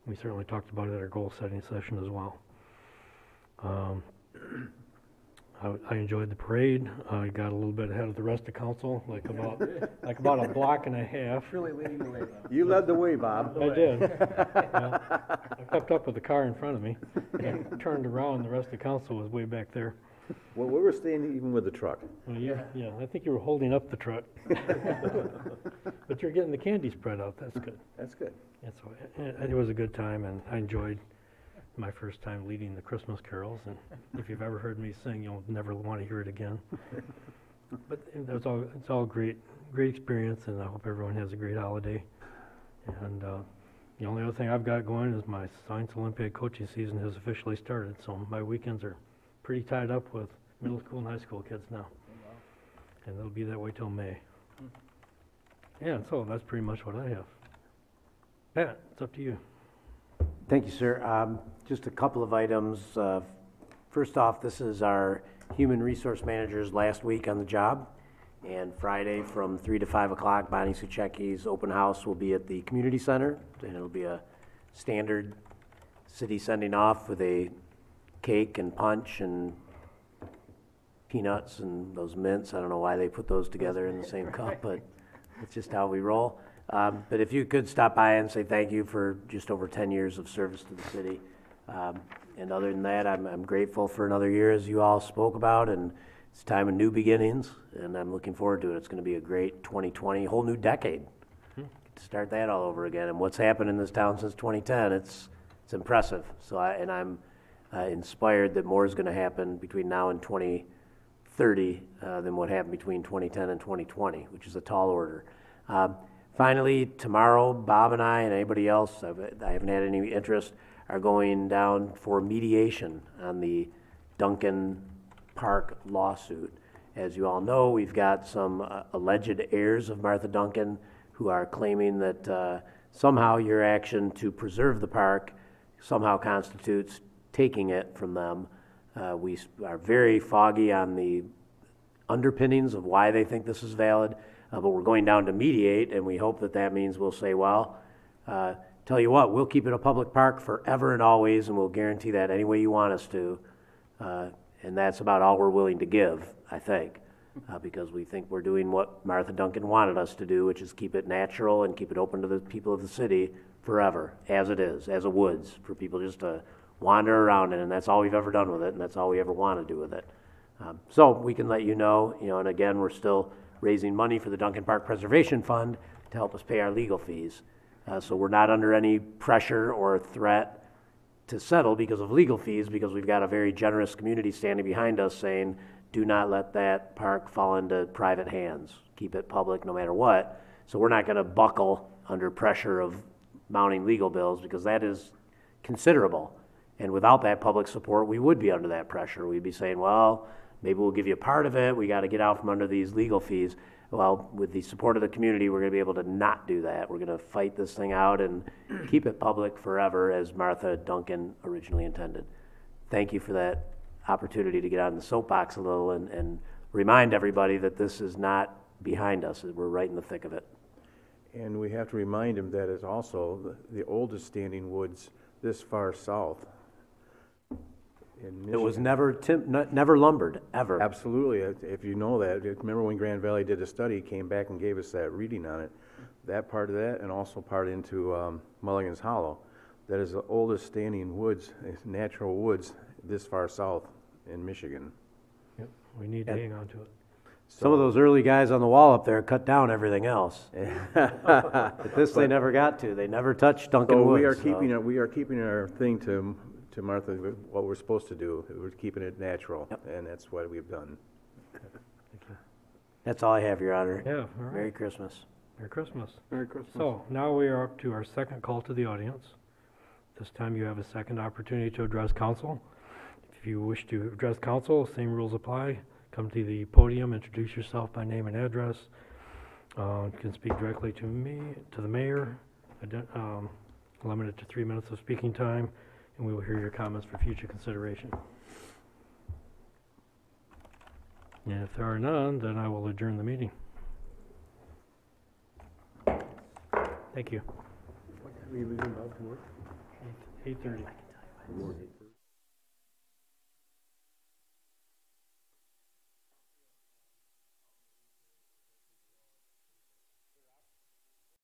We certainly talked about it at our goal setting session as well. I enjoyed the parade. I got a little bit ahead of the rest of council, like about a block and a half. Really leading the way, Bob. You led the way, Bob. I did. Well, I kept up with the car in front of me. And turned around, the rest of council was way back there. Well, we were staying even with the truck. Well, yeah, I think you were holding up the truck. But you're getting the candy spread out. That's good. That's good. That's why it was a good time, and I enjoyed my first time leading the Christmas carols. And if you've ever heard me sing, you'll never want to hear it again. But it's all great experience, and I hope everyone has a great holiday. And the only other thing I've got going is my Science Olympiad coaching season has officially started, so my weekends are pretty tied up with middle school and high school kids now. And it'll be that way till May. Yeah, so that's pretty much what I have. Pat, it's up to you. Thank you, sir. Just a couple of items. First off, this is our human resource manager's last week on the job. And Friday from 3 to 5 o'clock, Bonnie Suchecki's open house will be at the community center. And it'll be a standard city sending off with a cake and punch and peanuts and those mints. I don't know why they put those together in the same cup, but it's just how we roll. But if you could stop by and say thank you for just over 10 years of service to the city. And other than that, I'm grateful for another year, as you all spoke about, and it's time of new beginnings, and I'm looking forward to it. It's going to be a great 2020, whole new decade. Get to start that all over again. And what's happened in this town since 2010, it's impressive. So I'm inspired that more is going to happen between now and 2030 than what happened between 2010 and 2020, which is a tall order. Finally, tomorrow, Bob and I and anybody else, I haven't had any interest, are going down for mediation on the Duncan Park lawsuit. As you all know, we've got some alleged heirs of Martha Duncan who are claiming that somehow your action to preserve the park somehow constitutes taking it from them. We are very foggy on the underpinnings of why they think this is valid, but we're going down to mediate, and we hope that that means we'll say, well, tell you what, we'll keep it a public park forever and always, and we'll guarantee that any way you want us to. And that's about all we're willing to give, I think, because we think we're doing what Martha Duncan wanted us to do, which is keep it natural and keep it open to the people of the city forever, as it is, as a woods, for people just to wander around it, and that's all we've ever done with it, and that's all we ever want to do with it. So we can let you know, and again, we're still raising money for the Duncan Park Preservation Fund to help us pay our legal fees. So we're not under any pressure or threat to settle because of legal fees, because we've got a very generous community standing behind us saying, do not let that park fall into private hands. Keep it public no matter what. So we're not going to buckle under pressure of mounting legal bills, because that is considerable. And without that public support, we would be under that pressure. We'd be saying, well, maybe we'll give you a part of it. We got to get out from under these legal fees. Well, with the support of the community, we're going to be able to not do that. We're going to fight this thing out and keep it public forever, as Martha Duncan originally intended. Thank you for that opportunity to get on the soapbox a little and remind everybody that this is not behind us. We're right in the thick of it. And we have to remind them that it's also the oldest standing woods this far south in Michigan. It was never lumbered, ever. Absolutely. If you know that, remember when Grand Valley did a study, came back and gave us that reading on it. That part of that, and also part into Mulligan's Hollow. That is the oldest standing woods, natural woods, this far south in Michigan. Yep, we need to hang on to it. Some of those early guys on the wall up there cut down everything else. But this they never got to. They never touched Duncan Woods. We are keeping our thing to Martha, what we're supposed to do. We're keeping it natural, and that's what we've done. That's all I have, Your Honor. Yeah, all right. Merry Christmas. Merry Christmas. Merry Christmas. So now we are up to our second call to the audience. This time you have a second opportunity to address council. If you wish to address council, same rules apply. Come to the podium, introduce yourself by name and address. You can speak directly to me, to the mayor, limited to 3 minutes of speaking time, and we will hear your comments for future consideration. And if there are none, then I will adjourn the meeting. Thank you. 8:30.